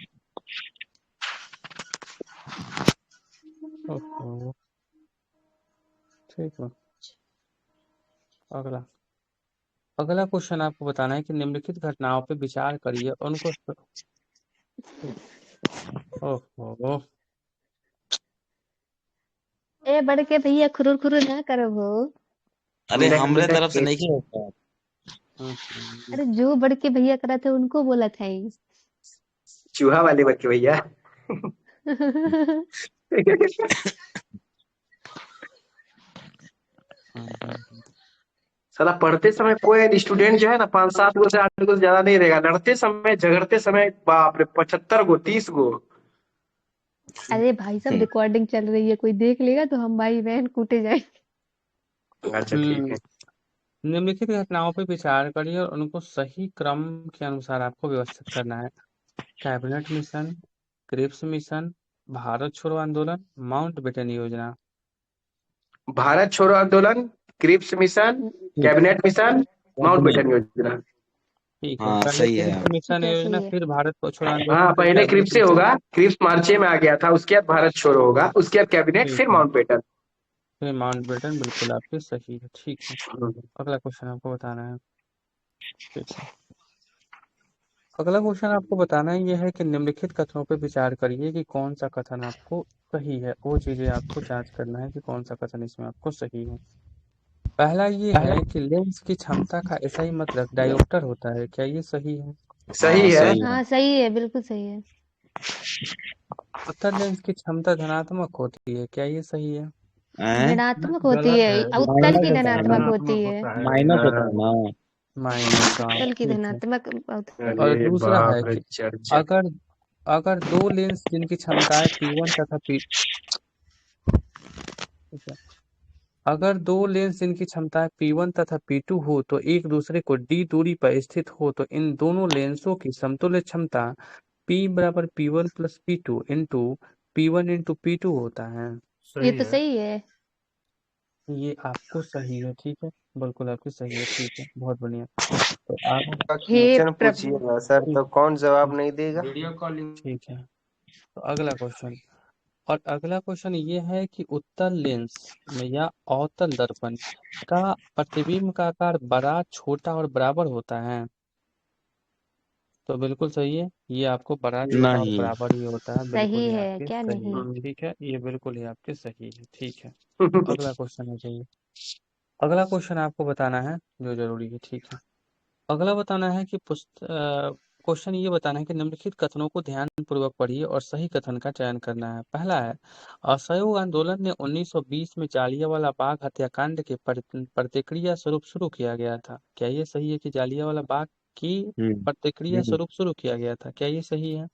ओहो, ठीक है। अगला अगला क्वेश्चन आपको बताना है कि निम्नलिखित घटनाओं पे विचार करिए और उनको ओहो, ए बढ़ के भैया खुरुर खुरुर ना करो वो। अरे हमरे तरफ से नेक्स्ट। नहीं होता। हम्म, अरे जो बढ़ के भैया करा था उनको बोला था ही। चूहा वाले बच्चे भैया। साला पढ़ते समय कोई स्टूडेंट जो है ना 5-7 गो से 8 गो से ज्यादा नहीं रहेगा। लड़ते समय झगड़ते समय बाप रे 75 गो 30 गो। अरे भाई साहब रिकॉर्डिंग चल रही है, कोई देख लेगा तो हम भाई बहन कूटे जाएंगे। अच्छा ठीक है। निम्नलिखित घटनाओं पर विचार करिए और उनको सही क्रम के अनुसार आपको व्यवस्थित करना है। Cabinet mission, Cripps mission, Bharat छोड़ो आंदोलन, माउंटबेटन योजना। भारत छोड़ो आंदोलन, Cripps mission, cabinet mission, Mountbatten योजना। ठीक है, हाँ पहले सही है। क्रिप्स मिशन ठीक है, योजना, सही है। फिर भारत छोड़ो आंदोलन, हाँ फिर पहले कैबिनेट क्रिप्स से मिशन। होगा। क्रिप्स मार्चे में आ गया था, उसके बाद भारत छोड़ो होगा, उसके बाद कैबिनेट, ठीक फिर है, माउंटबेटन। फिर माउंटबेटन, बिल्कुल आपके सही है, ठीक है। अगला क्वेश्चन आपको बताना है, ठीक है। अगला क्वेश्चन आपको बताना है यह है कि निम्नलिखित कथनों पर विचार करिए कि कौन सा कथन आपको सही है, वो चीजें आपको जांच करना है कि कौन सा कथन इसमें आपको सही है। पहला ये है कि लेंस की क्षमता का SI मतलब डायोप्टर होता है, क्या ये सही है? सही हाँ है। सही है। हाँ सही है, बिल्कुल सही है। उत्तर लेंस की क्षमता धनात्मक होती है, क्या ये सही है? ऋणात्मक होती गलत है, है, उत्तल माइनस की होता है ना। धनात्मक होती धनात्मक है। होता है। माइनस होता हाँ। है ना। माइनस, हाँ, उत्तल की ठीक है। धनात्मक होती है। और अरे दूसरा है बाप रे कि चर्चा। अगर अगर दो लेंस जिनकी क्षमताएं P1 तथा P, ठीक है, अगर दो लेंस जिनकी क्षमताएं P1 तथा P2 हो तो एक दूसरे को D दूरी पर स्थित हो तो इन दोनों लेंसों की समतुल्य क्षमता P बराबर P1 plus P2 into P1 into P2 होता है। ये सही तो है। सही है। ये आपको सही है, ठीक है, बिल्कुल आपकी सही है, ठीक है, बहुत बढ़िया। तो आप, हे क्वेश्चन प्रभु। पूछिएगा सर, ठीक तो कौन जवाब नहीं देगा? Video calling. ठीक है। तो अगला क्वेश्चन, और अगला क्वेश्चन ये है कि उत्तल लेंस में या अवतल दर्पण का प्रतिबिंब का आकार बड़ा, छोटा और बराबर होता है। तो बिल्कुल सही है, ये आपको बड़ा, छोटा और नहीं। बराबर ही होता है, बिल्कुल सही ही है आपके क्या? सही नहीं। है, ठीक है, ये बिल्कुल ही आपके सही है, ठीक है। अगला क्वेश्चन है चाहिए। अगला क्वेश्चन आपको बताना है जो जरूरी है, ठीक है। अगला बताना है कि क्वेश्चन ये बताना है कि निम्नलिखित कथनों को ध्यान पूर्वक पढ़िए और सही कथन का चयन करना है। पहला है, असहयोग आंदोलन ने 1920 में जालियांवाला बाग हत्याकांड के प्रतिक्रिया स्वरूप शुरू किया गया था, क्या ये सही है कि जालियांवाला बाग की हम्म प्रतिक्रिया हम्म। स्वरूप शुरू किया गया था, क्या ये सही है?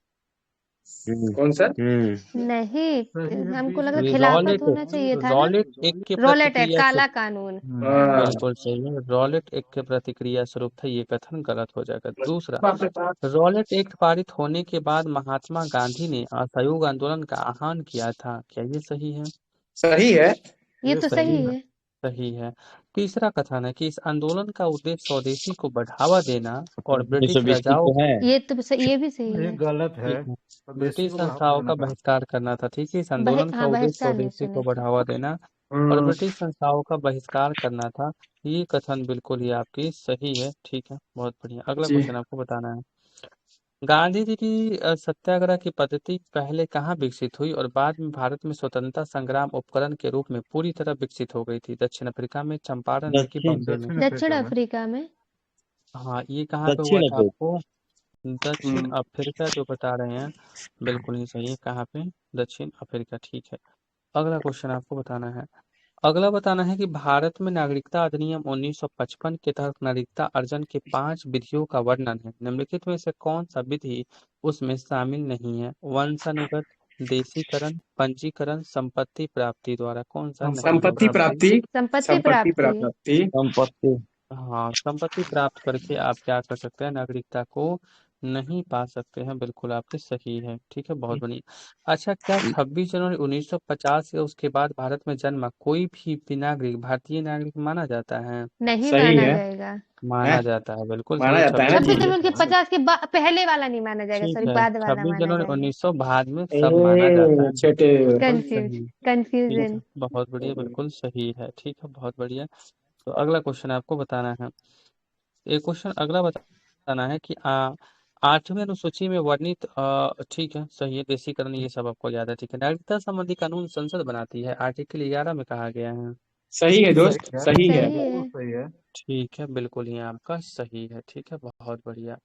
कौन सा? नहीं, हमको लगा खिलाफत रॉलेट होना चाहिए था ना। रॉलेट एक के रॉलेट एक्ट, प्रतिक्रिया काला कानून। हाँ। बिल्कुल सही है। रॉलेट एक्ट के प्रतिक्रिया स्वरूप था, ये कथन गलत हो जाएगा। दूसरा, बाप रे बाप। रॉलेट एक्ट पारित होने के बाद महात्मा गांधी ने असहयोग आंदोलन का आह्वान किया था, क्या ये सही है? सही है। ये तो सही सही है। है। सही है। तीसरा कथन है कि इस आंदोलन का उद्देश्य स्वदेशी को बढ़ावा देना और ब्रिटिश बेसिक राजाओं तो है। ये भी सही ये है। गलत है। ठीक है, स्वदेशी ब्रिटिश को बढ़ावा संस्थाओं देना का कहा। बहिष्कार करना था। ठीक है, इस आंदोलन का हाँ, उद्देश्य बहिष्कार नहीं स्वदेशी को सुने थे। बढ़ावा देना और ब्रिटिश संस्थाओं का बहिष्कार करना था। ये कथन बिल्कुल ही आपकी सही है। ठीक है, बहुत बढ़िया। अगला जी। क्वेश्चन आपको बताना है। गांधी जी की सत्याग्रह की पद्धति पहले कहाँ विकसित हुई और बाद में भारत में स्वतंत्रता संग्राम उपकरण के रूप में पूरी तरह विकसित हो गई थी? दक्षिण अफ्रीका में, चंपारण में कि बॉम्बे में? दक्षिण अफ्रीका में। हाँ, ये कहाँ पे हुआ दक्षिण था अफ्रीका। आपको? दक्षिण हम्म। अफ्रीका जो बता रहे हैं, बिल्कुल ही सही है। कहाँ पे? दक्षिण अफ्रीका, ठीक है। अगला क्वेश्चन आपको बताना है। अगला बताना है कि भारत में नागरिकता अधिनियम 1955 के तहत नागरिकता अर्जन के 5 विधियों का वर्णन है। निम्नलिखित में से कौन सा विधि उसमें शामिल नहीं है? वंशानुगत, देशीकरण, पंजीकरण, संपत्ति प्राप्ति द्वारा कौन सा नहीं है संपत्ति भाई? प्राप्ति। संपत्ति संपत्ति प्राप्ति। प्राप्ति। संपत्ति। हाँ, संपत्ति प्राप्त करके आप क्या कर सकते हैं? नागरिकता को नहीं पा सकते हैं। बिल्कुल आपके सही है। ठीक है, बहुत बढ़िया। अच्छा, क्या 26 जनवरी 1950 या उसके बाद भारत में जन्मा कोई भी नागरिक भारतीय नागरिक माना जाता है? नहीं सही माना है। जाएगा। माना जाता है, बिल्कुल सही माना है। जाता है ना 26 जी। 26 जनवरी, जनवरी के 50 के पहले वाला नहीं माना जाएगा, ठीक सॉरी, है, बाद वाला 26 माना जनवरी जाएगा। 1900 बाद में सब माना जाता है। छोटे। कंफ्यूज, सही। ठीक है, कंफ्यूजन। बहुत बढ़िया, बिल्कुल सही है। ठीक है, बहुत बढ़िया। तो अगला क्वेश्चन आपको बताना है। एक क्वेश्चन अगला बताना है कि 8वीं अनुसूची में वर्णित ठीक है, सही है। देशीकरण ये सब आपको याद है। ठीक है, नागरिकता संबंधी कानून संसद बनाती है, आर्टिकल 11 में कहा गया है। सही है दोस्त, सही है। सही है। सही है। ठीक है, बिल्कुल ही आपका सही है। ठीक है, बहुत बढ़िया।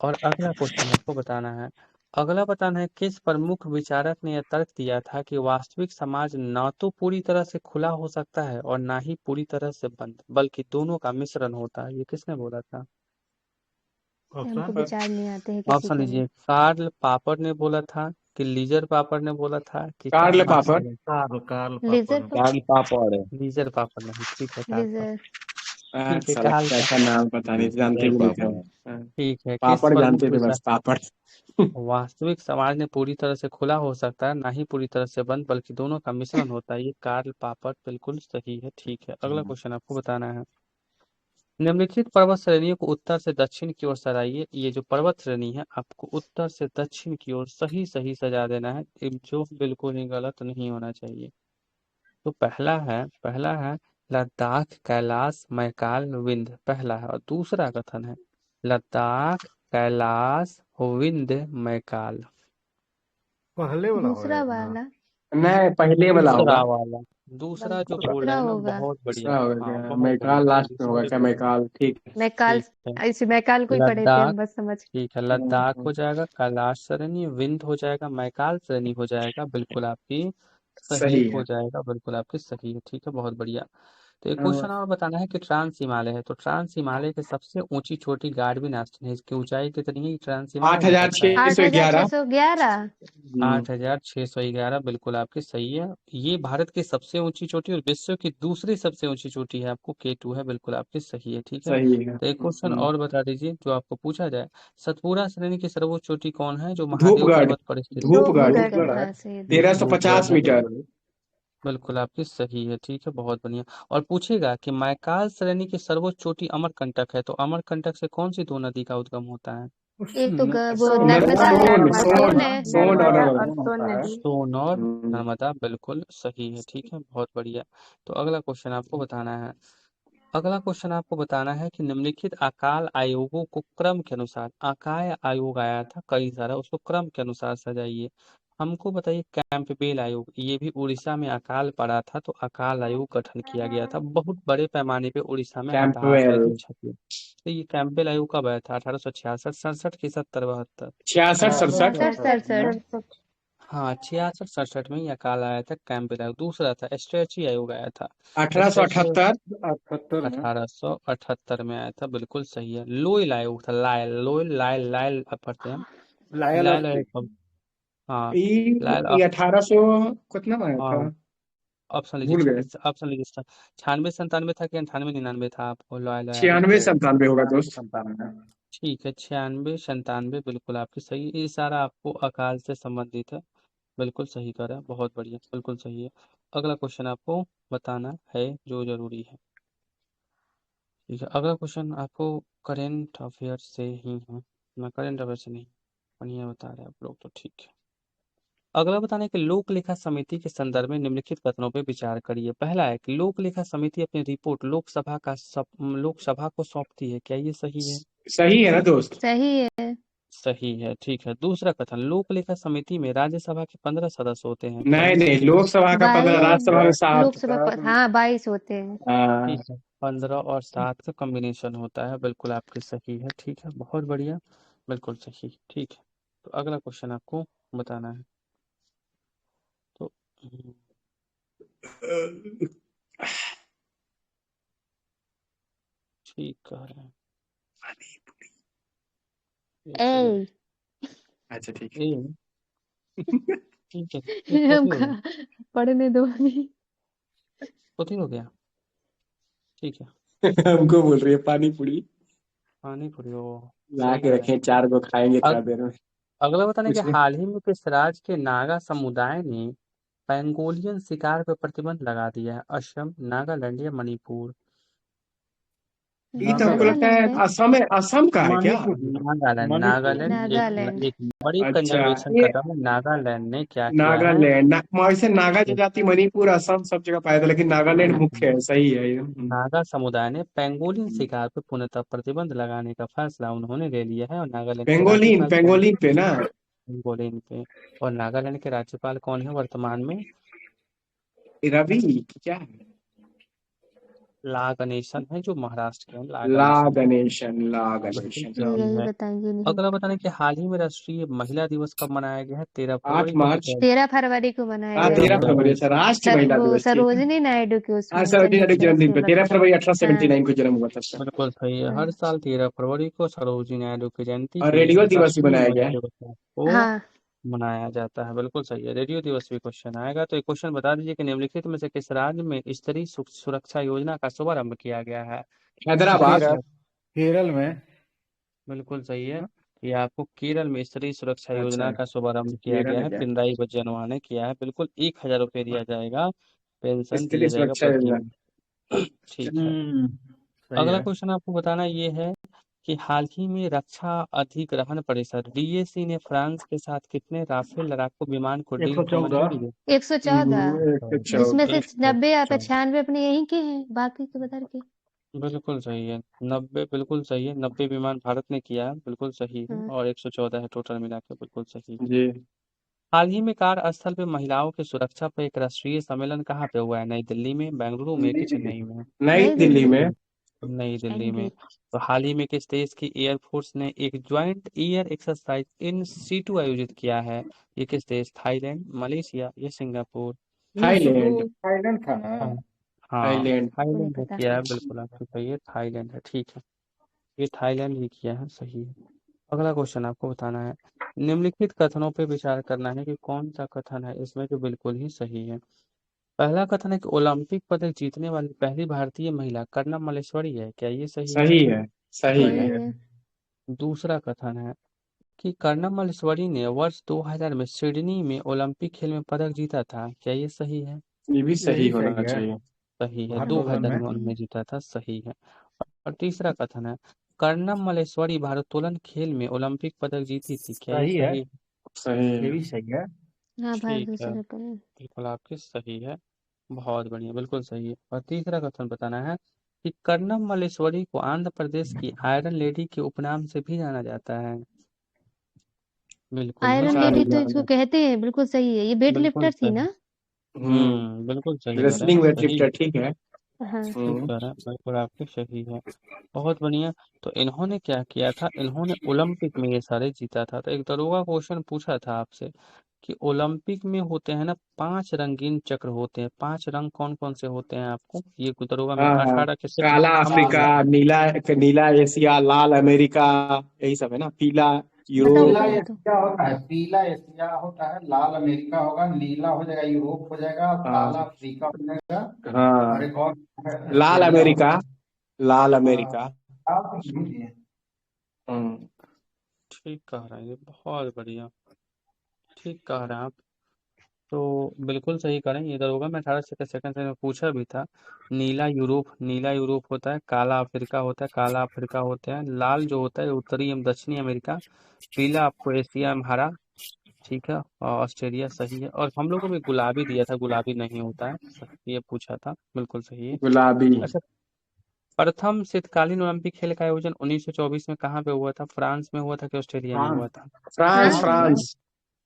और अगला क्वेश्चन आपको बताना है। अगला बताना है, किस प्रमुख विचारक ने यह तर्क दिया था कि वास्तविक समाज न तो पूरी तरह से खुला हो सकता है और ना ही पूरी तरह से बंद, बल्कि दोनों का मिश्रण होता है? ये किसने बोला था? हमको ऑप्शन। विचार नहीं आते हैं किसी ऑप्शन के भी। लीजिए। कार्ल पापर ने बोला था कि लीजर पापर ने बोला था कि कार्ल कार्ल पापड़। पापर? कार्ल लेजर पापड़। कार्ल पापड़ है। लीजर पापर नहीं, ठीक है, कार्ल पापर। लेजर। ठीक है, साला कार्ल क्या क्या पापर। नाम पता नहीं, जानते लीजर भी नहीं थे पापड़ हम। है। हाँ। ठीक है, किस पापड़ प्रमुख जानते थे विचार बस, पापड़। वास्तविक समाज ने पूरी तरह से खुला हो सकता है, ना ही पूरी तरह से बंद, बल्कि दोनों का मिश्रण होता है? ये कार्ल पापर बिल्कुल सही है। ठीक है, अगला क्वेश्चन आपको बताना है। निम्नलिखित पर्वत श्रेणियों को उत्तर से दक्षिण की ओर सजाइए। ये जो पर्वत श्रेणी है, आपको उत्तर से दक्षिण की ओर सही सही सजा देना है, जो बिल्कुल ही गलत नहीं होना चाहिए। तो पहला है लद्दाख, कैलाश, मैकाल, विंध्य, पहला है। और दूसरा कथन है लद्दाख, कैलाश, विंध्य, मैकाल। पहले वाला दूसरा होएगा ना। वाला। नहीं, पहले वाला दूसरा होगा। वाला, दूसरा जो बोल दूसरा रहे हैं ना, होगा। बहुत बढ़िया। दूसरा होगा हाँ, क्या? बहुत बढ़िया, मैकाल लास्ट सही में होगा सही क्या? सही। मैकाल, ठीक है। मैकाल। ठीक है, ऐसे मैकाल को ही पढ़े थे लद्दाख, हम, बस समझ। ठीक है, लद्दाख हम्म। हो जाएगा, कैलाश श्रेणी, विंध्य हो जाएगा, मैकाल श्रेणी हो जाएगा। बिल्कुल आपकी सही सही हो है। जाएगा, बिल्कुल आपकी सही है। ठीक है, बहुत बढ़िया। तो एक हाँ। क्वेश्चन और बताना है कि ट्रांस हिमालय है, तो ट्रांस हिमालय की सबसे ऊंची चोटी गार्डविन आस्तीन है, इसकी ऊंचाई कितनी है? ट्रांस आठ हिमालय हजार बताता है। छह सौ 8611। ग्यारह 8611, बिल्कुल आपकी सही है। ये भारत की सबसे ऊंची चोटी और विश्व की दूसरी सबसे ऊंची चोटी है, आपको K2 है, बिल्कुल आपकी सही है। ठीक है, सही है। तो एक क्वेश्चन और बता दीजिए जो आपको पूछा जाए। सतपुरा श्रेणी की सर्वोच्च चोटी कौन है, जो महादेव धूपगढ़। पर्वत पर स्थित है? धूपगढ़। धूपगढ़ था शायद। 1350 धूपगढ़ है, मीटर बिल्कुल बिल्कुल आपकी सही है। ठीक है, बहुत बढ़िया। और पूछेगा कि मैकाल श्रेणी की सर्वोच्च चोटी अमरकंटक है, तो अमरकंटक से कौन सी दो नदी का उद्गम होता है? एक तो वो सोन नर्मदा है सोन और सोन सोन है। सोन और सोन और हम्म। नर्मदा, बिल्कुल सही है। ठीक है, बहुत बढ़िया। तो अगला क्वेश्चन आपको बताना है। अगला क्वेश्चन आपको बताना है कि निम्नलिखित अकाल आयोगों को क्रम के अनुसार, अकाय आयोग आया था कई सारा, उसको क्रम के अनुसार सजाइए। हमको बताइए, कैंपबेल आयोग, ये भी उड़ीसा में अकाल पड़ा था, तो अकाल आयोग गठन किया गया था, बहुत बड़े पैमाने पे उड़ीसा में हताहत हुई कैंपवेल। थी, क्षति। तो ये कैंपबेल आयोग कब आया था? 1866, 67 की 70, 72? 66 67। 66 67। हाँ, 66 67 में ही अकाल आया था, कैंपबेल आयोग। दूसरा था स्ट्रेची आयोग आया था। स्ट्रेची 1878। 1878 में आया था, बिल्कुल सही है। लोयल आयोग था, लायल, लोयल, लायल, लायल, अब पढ़ते हैं हम। लायल लायल अस्थि। आयोग कब? हाँ लाल ये 1800 कितना में आया था? हाँ ऑप्शन भूल लीजिए, गए। ऑप्शन लीजिए। 96 97 था कि 98 99 था? आपको लॉयल आया। 96 97 होगा दोस्त। ठीक है, 96 97 बिल्कुल आपकी सही। ये सारा आपको अकाल से संबंधित है, बिल्कुल सही करा, बहुत बढ़िया, बिल्कुल सही है। अगला क्वेश्चन आपको बताना है जो जरूरी है। ठीक है, अगला क्वेश्चन आपको करेंट अफेयर से ही है, मैं करेंट अफेयर से नहीं, बढ़िया बता रहे हैं आप लोग, तो ठीक है। अगला बताना है कि लोक लेखा समिति के संदर्भ में निम्नलिखित कथनों पर विचार करिए। पहला है कि लोक लेखा समिति अपनी रिपोर्ट लोकसभा को सौंपती है, क्या ये सही है? सही है ना दोस्त? सही है। सही है, ठीक है। दूसरा कथन, लोक लेखा समिति में राज्यसभा के 15 सदस्य होते हैं, क्या नहीं ये नहीं, सही है? लोकसभा का 15, राज्यसभा में 7। लोकसभा पर हाँ 22 होते हैं। हाँ। ठीक है, 15 और 7 का कॉम्बिनेशन होता है, बिल्कुल आपकी सही है, ठीक है, बहुत बढ़िया, बिल्कुल सही, ठीक है। तो अगला क्वेश्चन आपको बताना है, तो ठीक कह रहे हैं, एक सेकंड। ए अच्छा ठीक ए ठीक है, एक हम कॉपी हो गया, पढ़ने दो अभी। कॉपी हो गया, ठीक है। है। हमको बोल रही है पानी पूरी पानी पूरी हो, ला सही के कह रहे हैं। रखे, 4 को खाएंगे थोड़ा अग, देर में। अगला बताने कि कुछ नहीं। हाल ही में किस राज्य के नागा समुदाय ने पेंगोलियन शिकार पर प्रतिबंध लगा दिया है? असम, नागालैंड या मणिपुर? ये तो हमको लगता है नागालैंड है। असम है, असम का है क्या? नागालैंड, नागालैंड नागालैंड। एक बड़ी अच्छा कंजर्वेशन ये कदम है। नागालैंड ने क्या किया है? नागालैंड वैसे नागा एक जनजाति मणिपुर असम सब जगह पाया था, लेकिन नागालैंड मुख्य है, सही है ये। नागा समुदाय ने पेंगोलिन शिकार पर पूर्णतः प्रतिबंध लगाने का फैसला उन्होंने ले लिया है, और नागालैंड के पेंगोलिन राज्यपाल कौन? पेंगोलिन पे ना। पेंगोलिन पे। और नागालैंड के राज्यपाल कौन है वर्तमान में? रवि क्या है? ला गणेशन है, जो महाराष्ट्र के हैं, ला ला गणेशन, गणेशन, ला बिल्कुल गणेशन। तो सही यही है। बताएंगे नहीं। अगला बताने कि हाल ही में राष्ट्रीय महिला दिवस कब मनाया गया है? 13 फरवरी 8 को तो मार्च। क्या? 13 फरवरी को मनाया हाँ गया तेरह 13 था। फरवरी फरवरी अच्छा, राष्ट्रीय महिला वो दिवस, ठीक है। सरोजिनी नायडू के हाँ उसमें सरोजिनी नायडू के जन्मदिन उसमें पे 13 फरवरी हाँ 1879 को जन्म हुआ था उसका। बिल्कुल सही है, हर साल 13 फरवरी को सरोजिनी नायडू की जयंती और पे रेडियो दिवस भी राष्ट्रीय मनाया गया महिला है। दिवस को हाँ। मनाया जाता है, बिल्कुल सही है। रेडियो दिवस भी क्वेश्चन आएगा, तो एक क्वेश्चन बता दीजिए कि निम्नलिखित में से किस राज्य में स्त्री सुरक्षा योजना का शुभारंभ किया गया है? हैदराबाद। केरल। केरल में। बिल्कुल सही है, ये आपको केरल में स्त्री सुरक्षा अच्छा योजना का शुभारंभ किया केरल गया है है, क्या? पिनराई विजयनवा ने किया है, बिल्कुल 1000 रुपये दिया जाएगा, पेंशन स्त्री दिया जाएगा सुरक्षा प्रति योजना। माह। ठीक है। सही अगला है। क्वेश्चन आपको बताना ये है कि हाल ही में रक्षा अधिग्रहण परिषद डीएसी ने फ्रांस के साथ कितने राफेल लड़ाकू विमान को डील की 114। मंजूरी दी? 114, जिसमें से 90 या 114, 95 अपने यहीं के हैं, बाकी के बता के। बिल्कुल सही है। 90 बिल्कुल सही है, 90 विमान भारत ने किया है, बिल्कुल सही है, हाँ। और 114 है टोटल मिला के, बिल्कुल सही है। जी। हाल ही में कार्यस्थल पे महिलाओं की सुरक्षा पर एक राष्ट्रीय सम्मेलन कहाँ पे हुआ है? नई दिल्ली में, बेंगलुरु में कि चेन्नई में? नई नई दिल्ली दिल्ली। में। नई दिल्ली नई में। दिल्ली। तो हाल ही में किस देश की एयरफोर्स ने एक joint air exercise in situ आयोजित किया है? ये किस देश? थाईलैंड, मलेशिया या सिंगापुर? ये तो थाईलैंड। थाईलैंड था ना। हाँ हाँ, थाईलैंड। को नहीं थाईलैंड ने पता। किया है, बिल्कुल आपको सही है, थाईलैंड है, ठीक है, ये थाईलैंड ही किया है, सही है। अगला क्वेश्चन आपको बताना है, निम्नलिखित कथनों पे विचार करना है कि कौन सा कथन है इसमें जो बिल्कुल ही सही है। पहला कथन है कि ओलंपिक पदक जीतने वाली पहली भारतीय महिला कर्णम मल्लेश्वरी है, क्या ये सही है? सही है। सही सही है। सही है। है। दूसरा कथन है कि कर्णम मल्लेश्वरी ने वर्ष 2000 में सिडनी में ओलंपिक खेल में पदक जीता था, क्या ये सही है? ये भी ये सही भी होना सही है। चाहिए। सही है, भारोत्तोलन 2000 में। में उन्होंने जीता था, सही है। और तीसरा कथन है, कर्णम मल्लेश्वरी भारोत्तोलन खेल में ओलंपिक पदक जीती थी, क्या ये सही है। सही है? सही ये है। भी सही है। हाँ भारत ठीक है, दूसरे पर है। बिल्कुल आपकी सही है, बहुत बढ़िया, बिल्कुल सही है। और तीसरा कथन बताना है कि कर्णम मल्लेश्वरी को आंध्र प्रदेश की आयरन लेडी के उपनाम से भी जाना जाता है, बिल्कुल ही आयरन पता सही लेडी नहीं है, तो यार। इसको कहते हैं, बिल्कुल सही है, ये वेट बिल्कुल लिफ्टर थी सही। ना। बिल्कुल सही कह रहे हैं, रेसलिंग वेट सही लिफ्टर, ठीक है। हाँ। ठीक कह रहे हैं, बिल्कुल आपकी सही है, बहुत बढ़िया। तो इन्होंने क्या किया था, इन्होंने ओलंपिक में ये सारे जीता था। तो एक दरोगा क्वेश्चन पूछा था आपसे कि ओलंपिक में होते हैं ना 5 रंगीन चक्र होते हैं, 5 रंग कौन कौन से होते हैं? आपको ये दरोगा में हाँ हाँ, 18 के सिर्फ काला हम अफ्रीका, नीला नीला एशिया, लाल अमेरिका, यही सब है ना, पीला यूरोप पीला बताओ तो। एशिया होता है, पीला एशिया होता है, लाल अमेरिका होगा, नीला हो जाएगा यूरोप हो जाएगा, हाँ काला अफ्रीका हो जाएगा, और हाँ एक और है लाल ऑस्ट्रेलिया हो अमेरिका, लाल हाँ, अमेरिका। आप तो सुन लिए। हम्म, ठीक कह रहे हैं, ये बहुत बढ़िया, ठीक कह रहे हैं आप। तो बिल्कुल सही करें, इधर होगा। मैं 18 सेकंड से मैं पूछा भी था। नीला यूरोप होता है, काला अफ्रीका होता है, काला अफ्रीका होते हैं, लाल जो होता है उत्तरी एवं दक्षिणी अमेरिका, पीला आपको एशिया में हरा, ठीक है, और ऑस्ट्रेलिया सही है। और हम लोग को भी गुलाबी दिया था, गुलाबी नहीं होता है, ये पूछा था, बिल्कुल सही है। गुलाबी। अच्छा, प्रथम शीतकालीन ओलंपिक खेल का आयोजन 1924 में कहाँ पे हुआ था? फ्रांस में हुआ था कि ऑस्ट्रेलिया में हुआ फ्रांस, था? फ्रांस फ्रांस में। फ्रांस।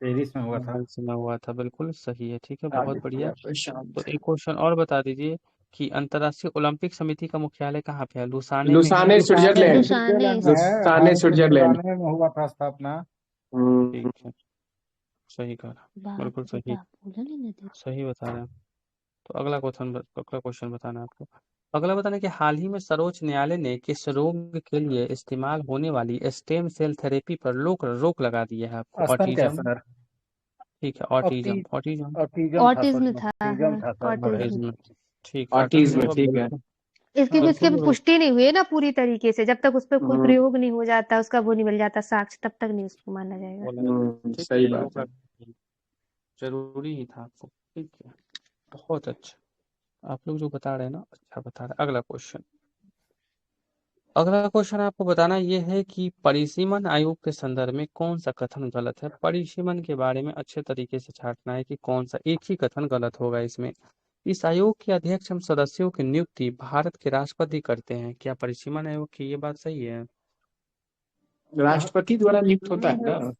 पेरिस में हुआ था। फ्रांस में हुआ था, बिल्कुल सही है, ठीक है, आगे बहुत बढ़िया। पूरा शांत। तो एक क्वेश्चन और बता दीजिए कि अंतर्राष्ट्रीय ओलंपिक समिति का मुख्यालय कहाँ पे है? लुसाने में है लुसाने कि स्विट्जरलैंड। लुसाने। स्विट्जरलैंड में है, लुसाने भारत के स्विट्जरलैंड। लुधियाने में हुआ था स्थापना। हम्म, ठीक है, सही कहा, बाप बिल्कुल रे सही, बाप, बोला नहीं ना दे। सही बता रहे हैं। तो अगला क्वेश्चन बताना है आपको। अगला बताना है कि हाल ही में सर्वोच्च न्यायालय ने किस रोग के लिए इस्तेमाल होने वाली स्टेम सेल थेरेपी पर रोक रोक लगा दी है आपको? स्तन ऑटिज्म, कैंसर, ठीक है, ऑटिज्म, ऑटी ऑटिज्म, ऑटिज्म था सर, ऑटिज्म था, ऑटिज्म हाँ था सर, ऑटिज्म। ऑटिज्म, ठीक है, ऑटिज्म ऑटिज्म होगा, ठीक है। बिल्कुल इसकी बिल्कुल। पुष्टि नहीं हुई है ना पूरी तरीके से, जब तक उस पर कोई हम्म, प्रयोग नहीं हो जाता, उसका वो नहीं मिल जाता साक्ष्य, तब तक नहीं उसको माना जाएगा। बोला जाता, ठीक सही है, बात रोक है। लगा, जरूरी ही था आपको, ठीक है, बहुत अच्छा। आप लोग जो बता रहे हैं ना, अच्छा बता रहे हैं। अगला क्वेश्चन आपको बताना ये है कि परिसीमन आयोग के संदर्भ में कौन सा कथन गलत है? परिसीमन के बारे में अच्छे तरीके से छांटना है कि कौन सा एक ही कथन गलत होगा इसमें। इस आयोग के अध्यक्ष एवं सदस्यों की नियुक्ति भारत के राष्ट्रपति करते हैं, क्या परिसीमन आयोग की ये बात सही है? राष्ट्रपति द्वारा नियुक्त होता है ना।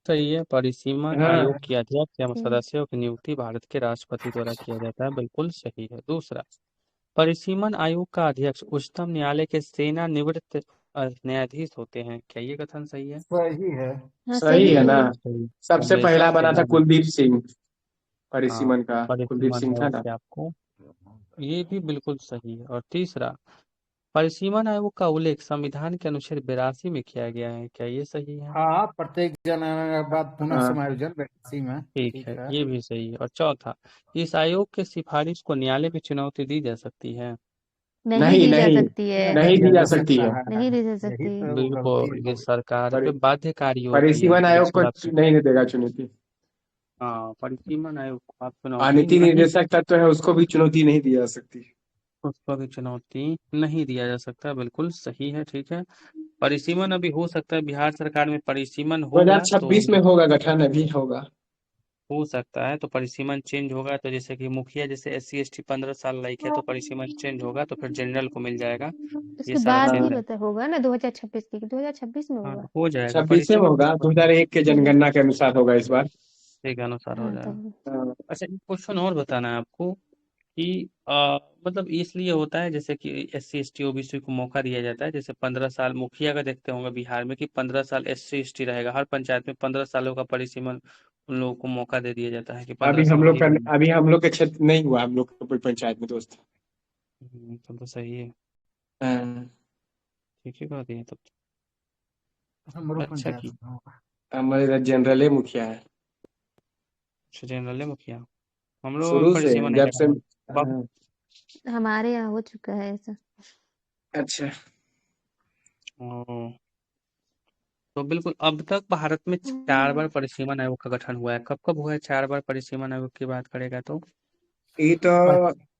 सही है, परिसीमन हाँ आयोग के अध्यक्ष एवं हम्म। सदस्यों की नियुक्ति भारत के राष्ट्रपति द्वारा किया जाता है, बिल्कुल सही है। दूसरा, परिसीमन आयोग का अध्यक्ष उच्चतम न्यायालय के सेवानिवृत्त न्यायाधीश होते हैं, क्या ये कथन सही है? सही है। हाँ सही सही है ना। है। सही। सबसे देशक पहला बना था सेना, कुलदीप सिंह, हाँ, परिसीमन का कुलदीप परिसीमन सिंह था आयोग ना। से आपको, ये भी बिल्कुल सही है। और तीसरा, परिसीमन आयोग का उल्लेख संविधान के अनुच्छेद 82 में किया गया है, क्या ये सही है? हाँ, प्रत्येक जनगणना के बाद पुनः हाँ समायोजन 82 में। ठीक ठीक है, है। ये भी सही है। और चौथा, इस आयोग के सिफारिश को न्यायालय में चुनौती दी जा सकती है? नहीं नहीं दी जा नहीं, सकती है। नहीं दी जा सकती सकता है। है, नहीं दी जा यही सकती। तो गलती बिल्कुल, ये है। सरकार पे पर, बाध्यकारी होती है परिसीमन कि आयोग इस को बात पे। नहीं देगा चुनौती। हाँ, परिसीमन आयोग को आप और चुनौती नीति नहीं, निर्देशक तत्व है, उसको भी चुनौती नहीं दी जा सकती। उसको भी चुनौती नहीं दिया जा सकता, बिल्कुल सही है, ठीक है। परिसीमन अभी हो सकता है बिहार सरकार में परिसीमन होगा तो 2026 में होगा गठन, अभी होगा। हो सकता है, तो परिसीमन चेंज होगा तो जैसे कि मुखिया जैसे SC ST 15 साल लाइक है, तो परिसीमन चेंज होगा तो फिर जनरल को मिल जाएगा, ये उसके सारा बाद हाँ ही चेंज है। बता होगा ना 2026 की, 2026 में हाँ, होगा। हो जाएगा 26 में परिसीमन होगा, 2001 के जनगणना के अनुसार होगा इस बार। के अनुसार हो हाँ जाएगा। तब। हाँ, अच्छा, एक क्वेश्चन और बताना है आपको कि मतलब इसलिए होता है जैसे कि SC ST OBC को मौका दिया जाता है, जैसे 15 साल मुखिया का देखते होंगे बिहार में कि 15 साल SC ST रहेगा, हर पंचायत में 15 सालों का परिसीमन उन लोगों को मौका दे दिया जाता है कि 15 साल वही रहेंगे। अभी हम लोग के क्षेत्र नहीं हुआ, हम लोग के पंचायत में दोस्त। तब तो सही है, हाँ, ठीक है, बात है तब हमरो तो अच्छा पंचायत की। में होगा। हमारे इधर जनरल मुखिया है अच्छा, जनरल मुखिया, हम लोग शुरू से, परिसीमन है जब क्या? से। बाप, हाँ, हमारे यहाँ हो चुका है ऐसा। अच्छा। ओ, तो बिल्कुल अब तक भारत में 4 बार परिसीमन आयोग का गठन हुआ है। कब कब हुआ है 4 बार परिसीमन आयोग की बात करेगा तो? ये तो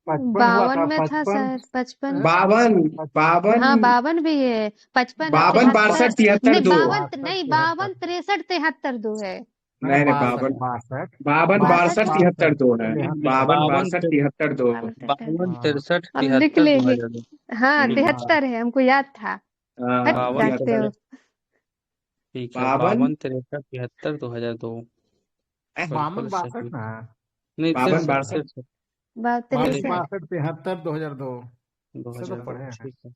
55 हुआ 52 था, में था 55। शायद, 55। 52, 52, हाँ 52 भी है, 55 और 52, 73। 62, 73, नहीं दो। 52 62, नहीं, 52 73, 63 73 दो है। मैंने नहीं नहीं, 62, 52, 62, 52, 62 62, है। 73, 2 है। नहीं नहीं, 52, 52 62, 73, 2। 52 73। 52 हाँ 63 हम लिख 73 लेंगे। 2002, हाँ ठीक है। 73 है, हमको याद था। हट हाँ, 52 जाते 73, हो। ठीक है, 52, 52 63 73 2002, 52, बिल्कुल 62 सही। ना। नहीं, 52, 62, 63 52, 63। 63 62, 73, 2002 से तो 2002, पढ़े हैं। ठीक है,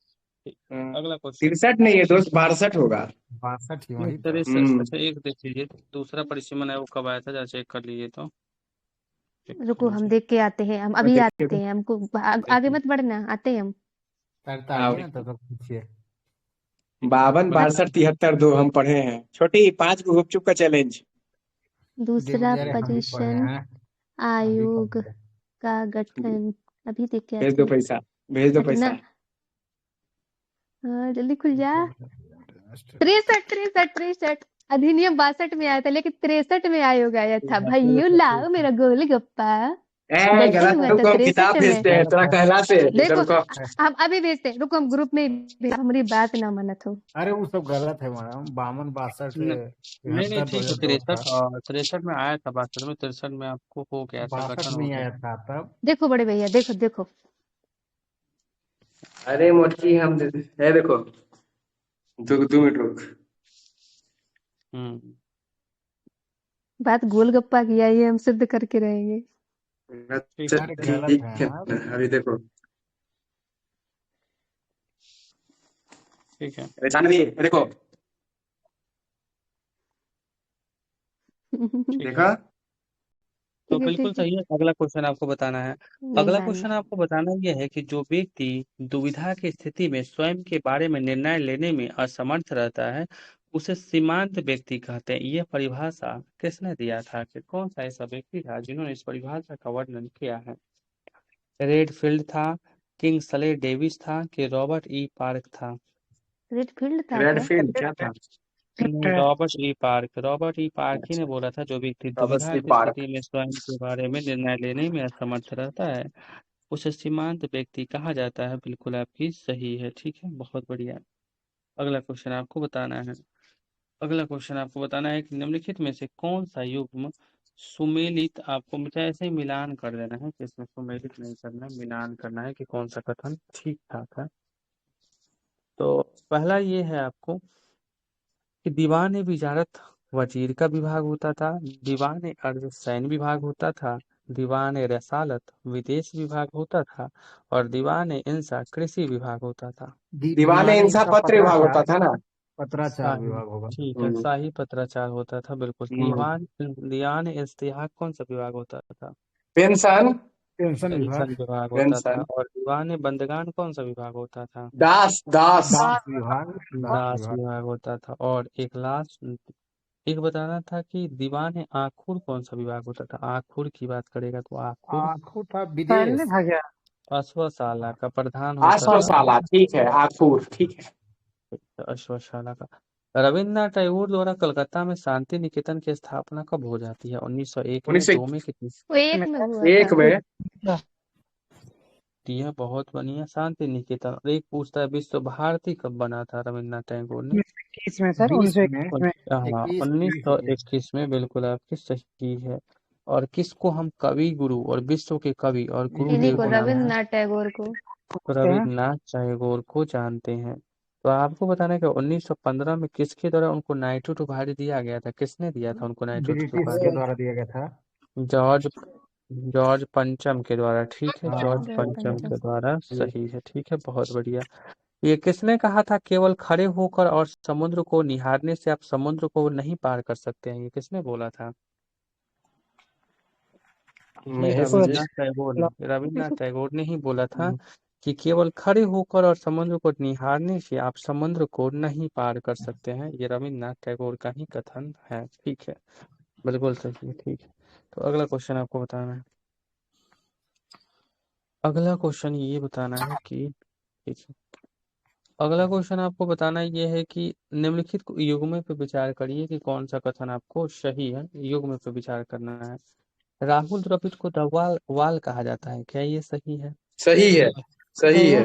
ठीक। अगला क्वेश्चन, 63 नहीं है दोस्त, 62 होगा। 62 ही नहीं वही तो। 63। हम्म, अच्छा, एक देख लीजिए दूसरा परिसीमन है वो कब आया था, जरा चेक कर लीजिए तो, चेक कर रुको हम लीजिए, देख के आते हैं, हम और अभी देखिए आते तो। हैं, हमको आगे देखिए मत बढ़ना, आते हैं हम। करता आओ। ही ना तो पूछिए। 52 62 73 2 हम पढ़े हैं। छोटी 5 गुपचुप का चैलेंज। दूसरा अरे हम भी पढ़े पोजीशन हैं, हम भी आयोग पढ़े हैं। का गठन अभी देख के भेज दो आते हैं। पैसा, भेज दो हटना। पैसा। हाँ, जल्दी खुल जा। 63 अधिनियम 62 में आया था, लेकिन 63 में आयोग आया था। भाइयों लाओ मेरा गोलगप्पा। गठन गलत हुआ है, था तुमको हम 63 किताब में। भेजते हैं, गलत थोड़ा है। कहला से। देखो रुको। हम अभी भेजते हैं, रुको हम ग्रुप में हमारी बात ना मानत हो। अरे वो सब गलत है मैडम, 52 62 नहीं नहीं 73 ठीक है, 2002 था। 63 में आया था, 62 में, 63 में आपको हो गया था, 62 गठन में हो ही गया आया था। था तब। देखो बड़े भैया, देखो देखो। अरे मोटकी हम है, देखो 2 मिनट रुक। हम्म बात गोलगप्पा की आई है, हम सिद्ध करके रहेंगे। ठीक अच्छा, है। अरे गलत ठीक है है, आप। अभी देखो। ठीक है। अरे जानवी देखो, ठीक है, देखा। तो ठीक है बिल्कुल ठीक है। सही है। अगला क्वेश्चन आपको बताना है। नहीं अगला मानना। क्वेश्चन आपको बताना यह है कि जो व्यक्ति दुविधा की स्थिति में स्वयं के बारे में निर्णय लेने में असमर्थ रहता है, उसे सीमांत व्यक्ति कहते हैं। यह परिभाषा किसने दिया था? कि कौन सा ऐसा व्यक्ति था जिन्होंने इस परिभाषा का वर्णन किया है? रेडफील्ड था, किंग्सले डेविस था, कि रॉबर्ट ई पार्क था? रेडफील्ड था क्या? रेडफील्ड क्या था? नहीं, रॉबर्ट ई पार्क ही ने बोला था, जो व्यक्ति दुविधा अवस्थी की पार्क। स्थिति में स्वयं के बारे में निर्णय लेने में असमर्थ रहता है, उसे सीमांत व्यक्ति कहा जाता है। बिल्कुल आपकी सही है, ठीक है, बहुत बढ़िया। अगला क्वेश्चन आपको बताना है। अगला क्वेश्चन आपको बताना है कि निम्नलिखित में से कौन सा युग्म सुमेलित, आपको मुझे ऐसे ही मिलान कर देना है, कि इसमें सुमेलित नहीं करना है, मिलान करना है कि कौन सा कथन ठीक ठाक है। तो पहला ये है आपको कि दीवान विजारत वजीर का विभाग होता था, दीवान अर्ध सैन्य विभाग होता था, दीवान रसालत विदेश विभाग होता था, और दीवान इंसा कृषि विभाग होता था। दीवाने दीवाने इंसा इनका पत्र विभाग होता पत्राचार, था ना। पत्राचार शाही, विभाग होगा। ठीक है, हम्म, शाही पत्राचार होता था, बिल्कुल। हम्म। दीवान इश्तिहाक कौन सा विभाग होता था? पेंशन। पेंशन पेंशन विभाग, विभाग होता था। पेंशन। और दीवान बंदगान कौन सा विभाग होता था? दास दास। दास विभाग, दास दास विभाग। विभाग होता था। और एक लास्ट, एक बताना था कि दीवान आखुर कौन सा विभाग होता था? आखुर की बात करेगा तो आखुर आखू था सैन्य विदेश। भाग्य। अश्वशाला का प्रधान होता था। अश्वशाला, ठीक है, आखूर, ठीक है। अश्वशाला का। रविन्द्रनाथ टैगोर द्वारा कलकत्ता में शांति निकेतन की स्थापना कब हो जाती है? 1901 में, 2 में, कितनी? वो एक में हुआ एक था। में। है बहुत बढ़िया, शांति निकेतन। और एक पूछता है, विश्व भारती कब बना था रविन्द्रनाथ टैगोर ने? 1921 में सर, 20 में, 1921 में। हाँ, 21 1921 में, बिल्कुल आपकी सही है। और किसको हम कवि गुरु और विश्व के कवि और इन्हीं गुरुदेव को, बोलते हैं? रविन्द्रनाथ टैगोर को। तो रविन्द्रनाथ टैगोर को जानते हैं। तो आपको बताना है कि 1915 में किसके द्वारा उनको नाइटहुड उपाधि दिया गया था? किसने दिया था उनको नाइटहुड की ब्रिटिश के उपाधि? द्वारा दिया गया था। जॉर्ज जॉर्ज पंचम के द्वारा, ठीक है, हाँ, जॉर्ज जॉर्ज पंचम पंचम। के द्वारा, सही है, ठीक है, बहुत बढ़िया। ये किसने कहा था केवल खड़े होकर और समुद्र को निहारने से आप समुद्र को नहीं पार कर सकते हैं? ये किसने बोला था? ये महेश जी। रविन्द्रनाथ टैगोर ने ही बोला था कि केवल खड़े होकर और समुद्र को निहारने से आप समुद्र को नहीं पार कर सकते हैं। ये रविन्द्रनाथ टैगोर का ही कथन है, ठीक है, बिल्कुल सही है, ठीक है। तो अगला क्वेश्चन आपको बताना है। अगला क्वेश्चन ये बताना है कि, ठीक है, अगला क्वेश्चन आपको बताना ये है कि निम्नलिखित युग्म पे विचार करिए कि कौन सा कथन आपको सही है। युग्म पे विचार करना है। राहुल द्रविड़ को द वाल कहा जाता है, क्या ये सही है? सही है, सही है।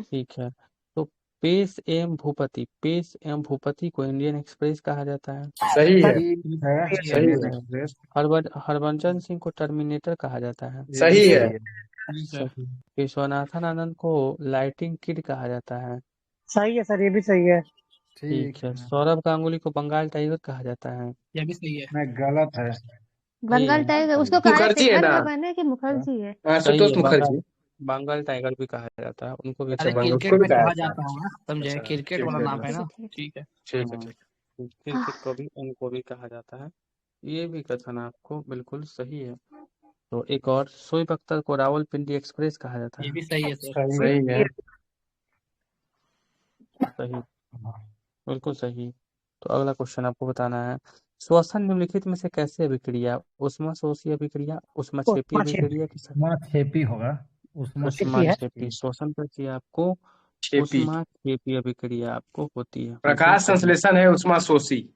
ठीक है। तो पेश एम भूपति को इंडियन एक्सप्रेस कहा जाता है। सही है, ठीक है। सही इंडियन है, एक्सप्रेस, हरभजन सिंह को टर्मिनेटर कहा जाता है। ये भी सही है। सही है। सही। विश्वनाथन आनंद को लाइटिंग किड कहा जाता है। सही है सर, ये भी सही है। ठीक ठीक है। है। सौरभ गांगुली को बंगाल टाइगर कहा जाता है। ये भी सही है। मैं गलत है। बंगाल ये टाइगर उसको सही कहा है, मुखर्जी है शेखर ना। धवन है कि मुखर्जी है? सही आशुतोष है, मुखर्जी। बंगाल टाइगर भी कहा जाता है, उनको भी अच्छा, अरे कहा बंग क्रिकेट उसको जाता भी में कहा कहा था। जाता होगा, समझे? अच्छा, क्रिकेट वाला क्रिकेट नाम में। है ठीक ना। है ठीक है। ठीक है। ठीक है, है। ठीक क्रिकेट को भी उनको भी कहा जाता है। ये भी कथन आपको बिल्कुल सही है। तो एक और, शोएब अख्तर को रावलपिंडी एक्सप्रेस कहा जाता ये है। भी सही है सर। है। सही है। सही है। सही, बिल्कुल सही। तो अगला क्वेश्चन आपको बताना है, श्वसन निम्नलिखित में से कैसे अभिक्रिया, ऊष्माशोषी अभिक्रिया, ऊष्माक्षेपी उष्मा छेपी अभिक्रिया की उष्मा छेपी होगा। उष्मा छेपी है। ऊष्माक्षेपी श्वसन प्रक्रिया आपको छेपी। ऊष्माक्षेपी अभिक्रिया आपको होती है, बिल्कुल प्रकाश सही। संश्लेषण है उष्मा शोषी।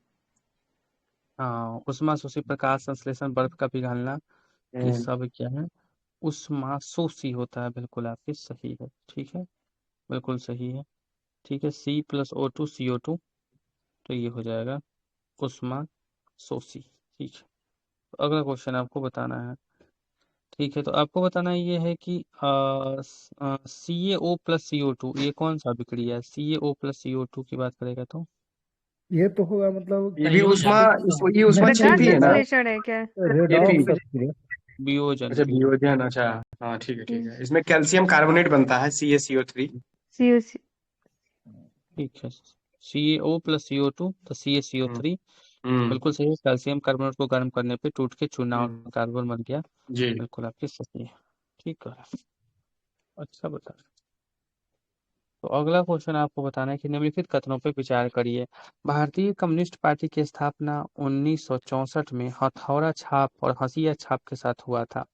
हाँ, ऊष्माशोषी प्रकाश संश्लेषण बर्फ का पिघलना, ये सब क्या है, ऊष्माशोषी होता है, बिल्कुल आपकी सही है, ठीक है, बिल्कुल सही है, ठीक है। C+O2 CO2, तो ये हो जाएगा ऊष्माशोषी, ठीक है। तो अगला क्वेश्चन आपको बताना है, ठीक है, तो आपको बताना ये है कि CaO+CO2 ये कौन सा अभिक्रिया है, CaO+CO2 की बात करेगा तो ये तो होगा मतलब ये भी उष्मा, ये उष्मा नहीं, प्रकाश छेपी है ना। संश्लेषण है क्या? छेपी। रेडॉक्स अभिक्रिया। वियोजन अच्छा वियोजन। वियोजन, अच्छा। हाँ ठीक है ठीक है, इसमें कैल्शियम कार्बोनेट बनता है CaCO3। COC ठीक है, CaO+CO2 तो CaCO3 हम्म बिल्कुल सही है, कैल्शियम कार्बोनेट को गर्म करने पे टूट के चूना और हम्म, कार्बन बन गया, जी। बिल्कुल आपकी सही है, ठीक है। अच्छा बता, तो अगला क्वेश्चन आपको बताना है कि निम्नलिखित कथनों पर विचार करिए, भारतीय कम्युनिस्ट पार्टी की स्थापना 1964 में हथौड़ा छाप और हंसिया छाप के साथ हुआ था।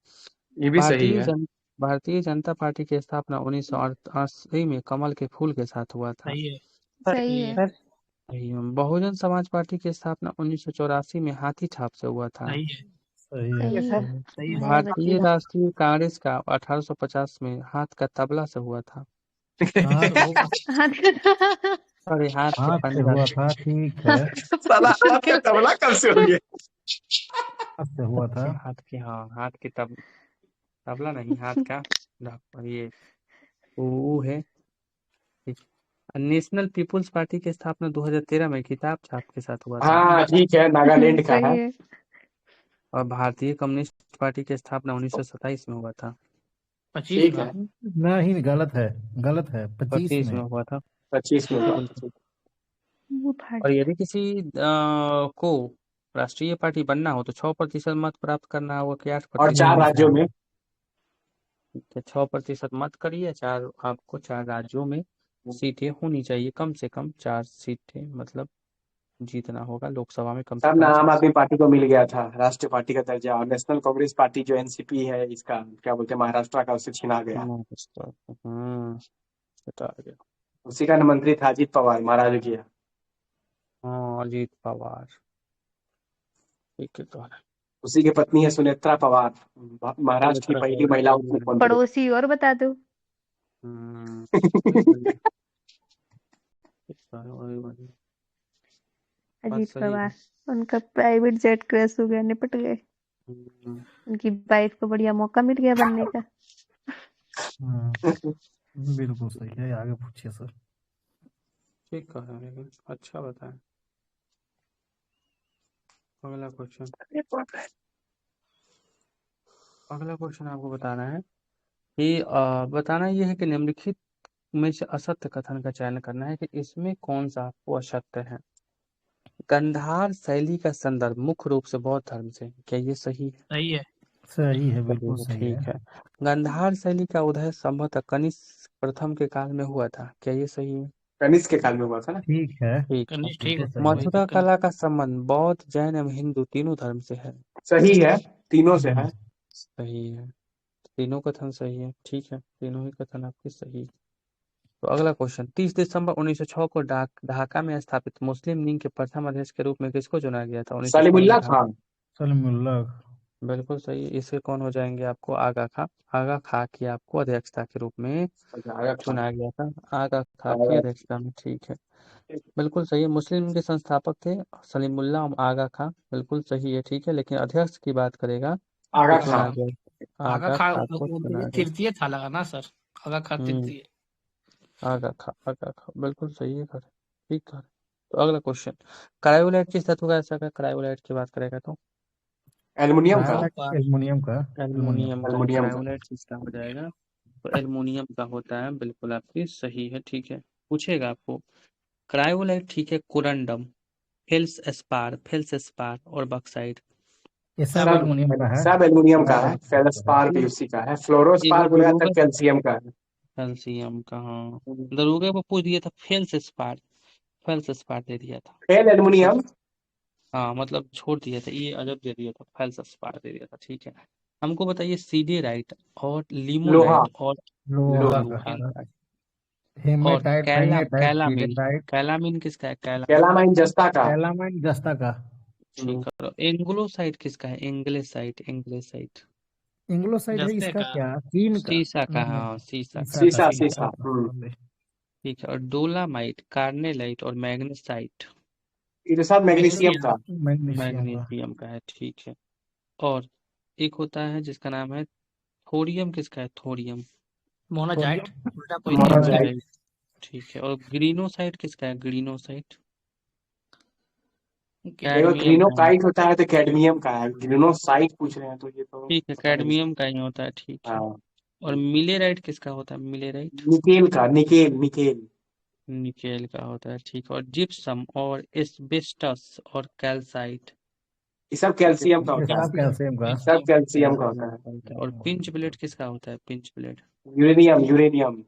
ये भी सही है। भारतीय जनता पार्टी की स्थापना 1988 में कमल के फूल के साथ हुआ था। सही है। सही है। सर सही है। बहुजन समाज पार्टी की स्थापना 1984 में हाथी छाप से हुआ था। सही है। सही है। सही सर है। सही है। हमारे बच्चे भारतीय राष्ट्रीय कांग्रेस का 1850 में हाथ का तबला से हुआ था। हाँ तो होगा। सॉरी, हाथ के हाथ से पंजा हुआ से। था, ठीक है। साला हाथ के तबला कब से हो गया? हाथ से हुआ था। हाँ, हाथ के तबला नहीं, हाथ का ये वो है, ठीक। नेशनल पीपुल्स पार्टी की स्थापना 2013 में किताब छाप के साथ हुआ था। हाँ ठीक है, नागालैंड का सही है। है। और भारतीय कम्युनिस्ट पार्टी की स्थापना 1927 में हुआ था। 25 ठीक में। है, नहीं, गलत है। गलत है, 25 25 में। में हुआ था, 25 में हुआ। बिल्कुल सही। वो और भाई यदि किसी को राष्ट्रीय पार्टी बनना हो तो 6% मत प्राप्त करना होगा कि और 8%? 4 राज्यों में। ठीक है, 6% मत करिए, आपको 4 राज्यों में सीटें होनी चाहिए, कम से कम 4 सीटें मतलब जीतना होगा लोकसभा में, कम से तब ना कम आम 4 आदमी सीट। पार्टी को मिल गया था राष्ट्रीय पार्टी का दर्जा, और नेशनल कांग्रेस पार्टी जो एनसीपी है, इसका क्या बोलते हैं, महाराष्ट्र का, उससे छीना गया। बता गया। उसी का मंत्री था अजीत पवार, महाराज किया। हाँ, अजीत पवार, ठीक है, तो उसी की पत्नी है सुनेत्रा पवार, महाराष्ट्र की पहली महिला मुख्यमंत्री। पड़ोसी और बता दो। बात अजीत सही है। पवार, उनका प्राइवेट जेट क्रैश हो गया, निपट गए। उनकी वाइफ को बढ़िया मौका मिल गया बनने का। बिल्कुल सही है। आगे पूछिए सर। ठीक कह रहे हैं, अच्छा बताएं। अगला क्वेश्चन आपको बताना है कि बताना यह है कि निम्नलिखित में से असत्य कथन का चयन करना है कि इसमें कौन सा आपको असत्य है। गंधार शैली का संदर्भ मुख्य रूप से बौद्ध धर्म से, क्या ये सही है? सही है। सही है, सही बिल्कुल है, सही है। ठीक है। गंधार शैली का उदय संभवतः कनिष्क प्रथम के काल में हुआ था, क्या ये सही है? कनिष्क के काल में हुआ था ना। ठीक है। ठीक है। कनिष्ठ ठीक है, सही है। मथुरा कला का संबंध बौद्ध, जैन एवं हिंदू तीनों धर्म से है। सही है, तीनों से है। सही है, तीनों कथन सही है, ठीक है, तीनों ही कथन आपके सही है। तो अगला क्वेश्चन, 30 दिसंबर 1906 को ढाका में स्थापित मुस्लिम लीग के प्रथम अध्यक्ष के रूप में किसको चुना गया था 1906 में सलीमुल्लाह ढाका? खान। सलीमुल्लाह। बिल्कुल सही। इसके कौन हो जाएंगे आपको? आगा खा की आपको अध्यक्षता के रूप में आगा खान। चुना गया था, आगा खा की आगा अध्यक्षता में, ठीक है, बिल्कुल सही है। मुस्लिम लीग के संस्थापक थे सलीमुल्लाह आगा खा, बिल्कुल सही है, ठीक है, लेकिन अध्यक्ष की बात करेगा तो चुना खान। गया, आगा आगा खा खा को चुना गया। तृतीय था लगा ना सर। आगा खा हम्म तृतीय। आगा खा बिल्कुल सही है, ठीक है। तो अगला क्वेश्चन, क्रायोलाइट किस धातु का ऐसा? क्रायोलाइट की बात करेगा तो एल्युमिनियम का। एल्युमिनियम का। एल्युमिनियम का, एल्युमिनियम का। क्रायोलाइट किसका हो जाएगा? तो एल्युमिनियम का होता है, बिल्कुल आपकी सही है, ठीक है। पूछेगा आपको क्रायोलाइट, ठीक है, कोरंडम, फेल्सपार और बक्साइट, ये सब सब एल्युमिनियम का है। सब एल्युमिनियम का सब है। एल्युमिनियम का है। फेल्सपार भी उसी का है, फ्लोरोस्पार एगो बोला दूगो जाता है, का कैल्शियम का है। कैल्शियम का, हाँ दरोगा को पूछ दिया था फेल्सपार, फेल्सपार दे दिया था। Fail aluminium. हाँ मतलब छोड़ दिया था, ये अजब दे दिया था, फेल्सपार दे दिया था। ठीक है, हमको बताइए सीडेराइट और लोहा। लिमोनाइट और लोहा का। लोहा का और हेमेटाइट, मैग्नेटाइट, कैलामीन, पीरियडाइट। कैलामीन किसका है? कैलामीन। कैलामाइन जस्ता का। कैलामाइन जस्ता का। ठीक है, और एंग्लोसाइट किसका है? एंग्लेसाइट, एंग्लेसाइट इंग्लोसाइड है जस्ते इसका का। क्या, चीन का। सीसा का, नहीं, हाँ सीसा का। शीशा का, शीशा शीशा शीशा। का। ठीक है, और डोलामाइट, कार्नेलाइट और मैग्नेसाइट, इसके साथ मैग्नीशियम मैग्नीशियम। का। मैग्नीशियम का। मैग्नीशियम का है। ठीक है, और एक होता है जिसका नाम है थोरियम, किसका है? Thorium, monazite, thorium. उल्टा कोई नहीं होगा। मोनाजाइट। मोनाजाइट। ठीक है, और ग्रीनोसाइट किसका है? ग्रीनोसाइट देखो कैडमियम का है। ग्रीनोकाइट होता है तो कैडमियम का है, ग्रीनोसाइट पूछ रहे हैं तो ये तो ठीक है, पता नहीं। कैडमियम का ही होता है। ठीक है, हाँ। और मिलेराइट किसका होता है? मिलेराइट निकेल का, निकेल निकेल। निकेल का होता है। ठीक है, और जिप्सम और एस्बेस्टस और कैल्साइट, ये सब कैल्शियम का ये होता है। सब कैल्शियम का। सब कैल्शियम। कैल्शियम का होता कैल्शियम है। का होता है। और पिंच ब्लेड किसका होता है? Pinch blade uranium uranium.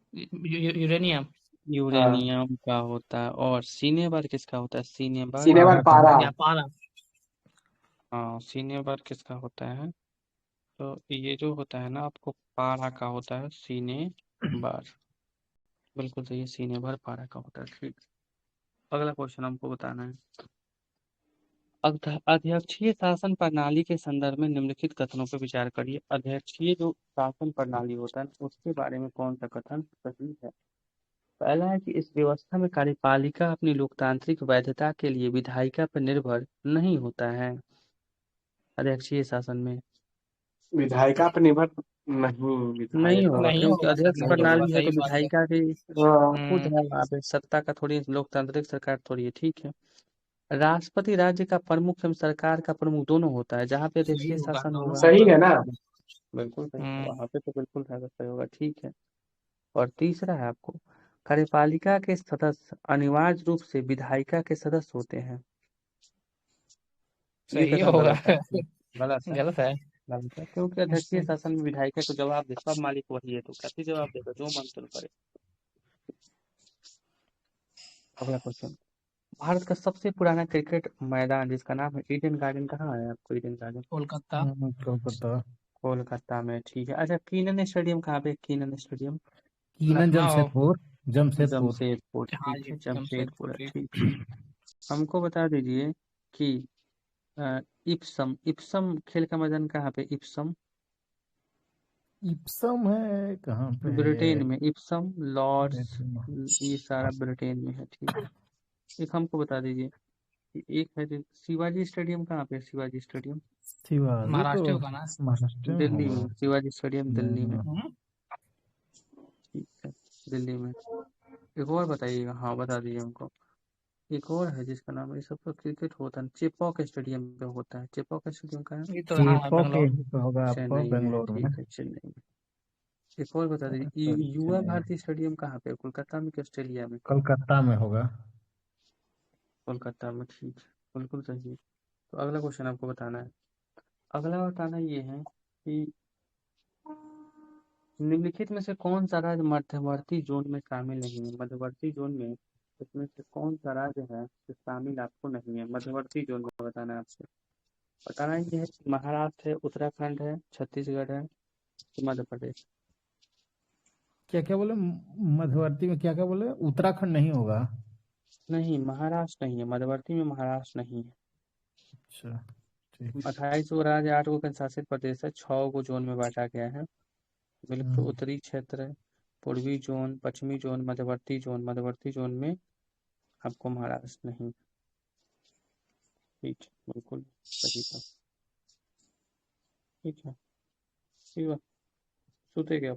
Uranium. हाँ। यूरेनियम का होता है। और सीने बार किसका होता है? सीने बार, सीने बार पारा का। पारा। या पारा। हाँ सीने बार किसका होता है? तो ये जो होता है ना आपको, पारा का होता है सीने बार। बिल्कुल सही है, सीने बार पारा का होता है। ठीक, अगला क्वेश्चन हमको बताना है। अध्यक्षीय शासन प्रणाली के संदर्भ में निम्नलिखित कथनों पर विचार करिए। अध्यक्षीय जो शासन प्रणाली होता है उसके बारे में कौन सा कथन सही है? पहला है कि इस व्यवस्था में कार्यपालिका अपनी लोकतांत्रिक वैधता के लिए विधायिका पर निर्भर नहीं होता है। अध्यक्षीय शासन में विधायिका पर निर्भर नहीं, नहीं विधायक। होगा, नहीं क्योंकि होगा सर, अध्यक्ष नहीं होगा, प्रणाली है सही तो बात है। विधायिका की हाँ। खुद है वहाँ पे, सत्ता का थोड़ी, लोकतांत्रिक सरकार थोड़ी है। ठीक है, राष्ट्रपति राज्य का प्रमुख एवं सरकार का प्रमुख दोनों होता है, जहाँ पे सही अध्यक्षीय होगा, शासन दोनों होगा। सही होगा। है ना। बिल्कुल सही है, हम्म। वहाँ पे तो बिल्कुल सही होगा। ठीक है, और तीसरा है आपको, कार्यपालिका के सदस्य अनिवार्य रूप से विधायिका के सदस्य होते हैं। ये सही कथन होगा। गलत है आपको। गलत है, गलत है। गलत है, क्योंकि अध्यक्षीय शासन में विधायिका को जवाब दे, सब मालिक वही है तो कैसे जवाब देगा? जो मन तुम करे। अगला क्वेश्चन, भारत का सबसे पुराना क्रिकेट मैदान जिसका नाम है ईडन गार्डन, कहाँ है आपको? Eden garden Kolkata. कोलकाता। कोलकाता में। ठीक है, अच्छा कीनन स्टेडियम कहाँ पे? Keenan stadium Keenan Lucknow. Jamshedpur. Jamshedpur. Jamshedpur. हाँ ठीक जी, है, जमशेदपुर जमशेदपुर है। ठीक। ठीक है, हमको बता दीजिए कि इप्सम, इप्सम खेल का मैदान कहाँ पे? इप्सम इप्सम है कहाँ पे है ये। ब्रिटेन में, इप्सम लॉर्ड्स, ब्रिटेन। ये सारा ब्रिटेन में है। ठीक है, एक हमको बता दीजिए कि एक है जो शिवाजी स्टेडियम कहाँ पे है? शिवाजी स्टेडियम शिवाजी तो महाराष्ट्र होगा ना। महाराष्ट्र में दिल्ली होगा। में, शिवाजी स्टेडियम दिल्ली में। हम्म। ठीक है, दिल्ली में। एक और बताइएगा, हाँ बता दीजिए हमको। एक और है जिसका नाम है, ये सब तो क्रिकेट होता है, चेपॉक स्टेडियम पे होता है। चेपॉक स्टेडियम का है ये तो यहाँ है, चेपॉक बेंगलोर। यहीं पे होगा आपको, चेन्नई में है। बेंगलोर में। ठीक है, चेन्नई में। एक और बता दीजिए, युवा चेन्नई में। भारती स्टेडियम कहाँ पे है? कोलकाता में कि ऑस्ट्रेलिया में? कोलकाता में होगा। कोलकाता में। ठीक है, बिल्कुल सही है। तो अगला क्वेश्चन आपको बताना है। अगला बताना ये है कि निम्नलिखित में से कौन सा राज्य मध्यवर्ती जोन में शामिल नहीं है? मध्यवर्ती जोन में इसमें से कौन सा राज्य है जो शामिल आपको नहीं है? मध्यवर्ती जोन में बताना है आपसे। बताना ये है कि महाराष्ट्र है, उत्तराखंड है, छत्तीसगढ़ है कि मध्य प्रदेश। क्या क्या बोले, मध्यवर्ती में क्या क्या बोले, उत्तराखंड नहीं होगा। नहीं, महाराष्ट्र नहीं है, मध्यवर्ती में महाराष्ट्र नहीं है। अच्छा, ठीक। 28 राज्य, 8 केंद्र शासित प्रदेश है, 6 जोन में बांटा गया है। बिल्कुल, उत्तरी क्षेत्र, पूर्वी जोन, पश्चिमी जोन, मध्यवर्ती जोन। मध्यवर्ती जोन में आपको महाराष्ट्र नहीं। ठीक है, बिल्कुल सही था। ठीक है, ठीक है, सोते क्या?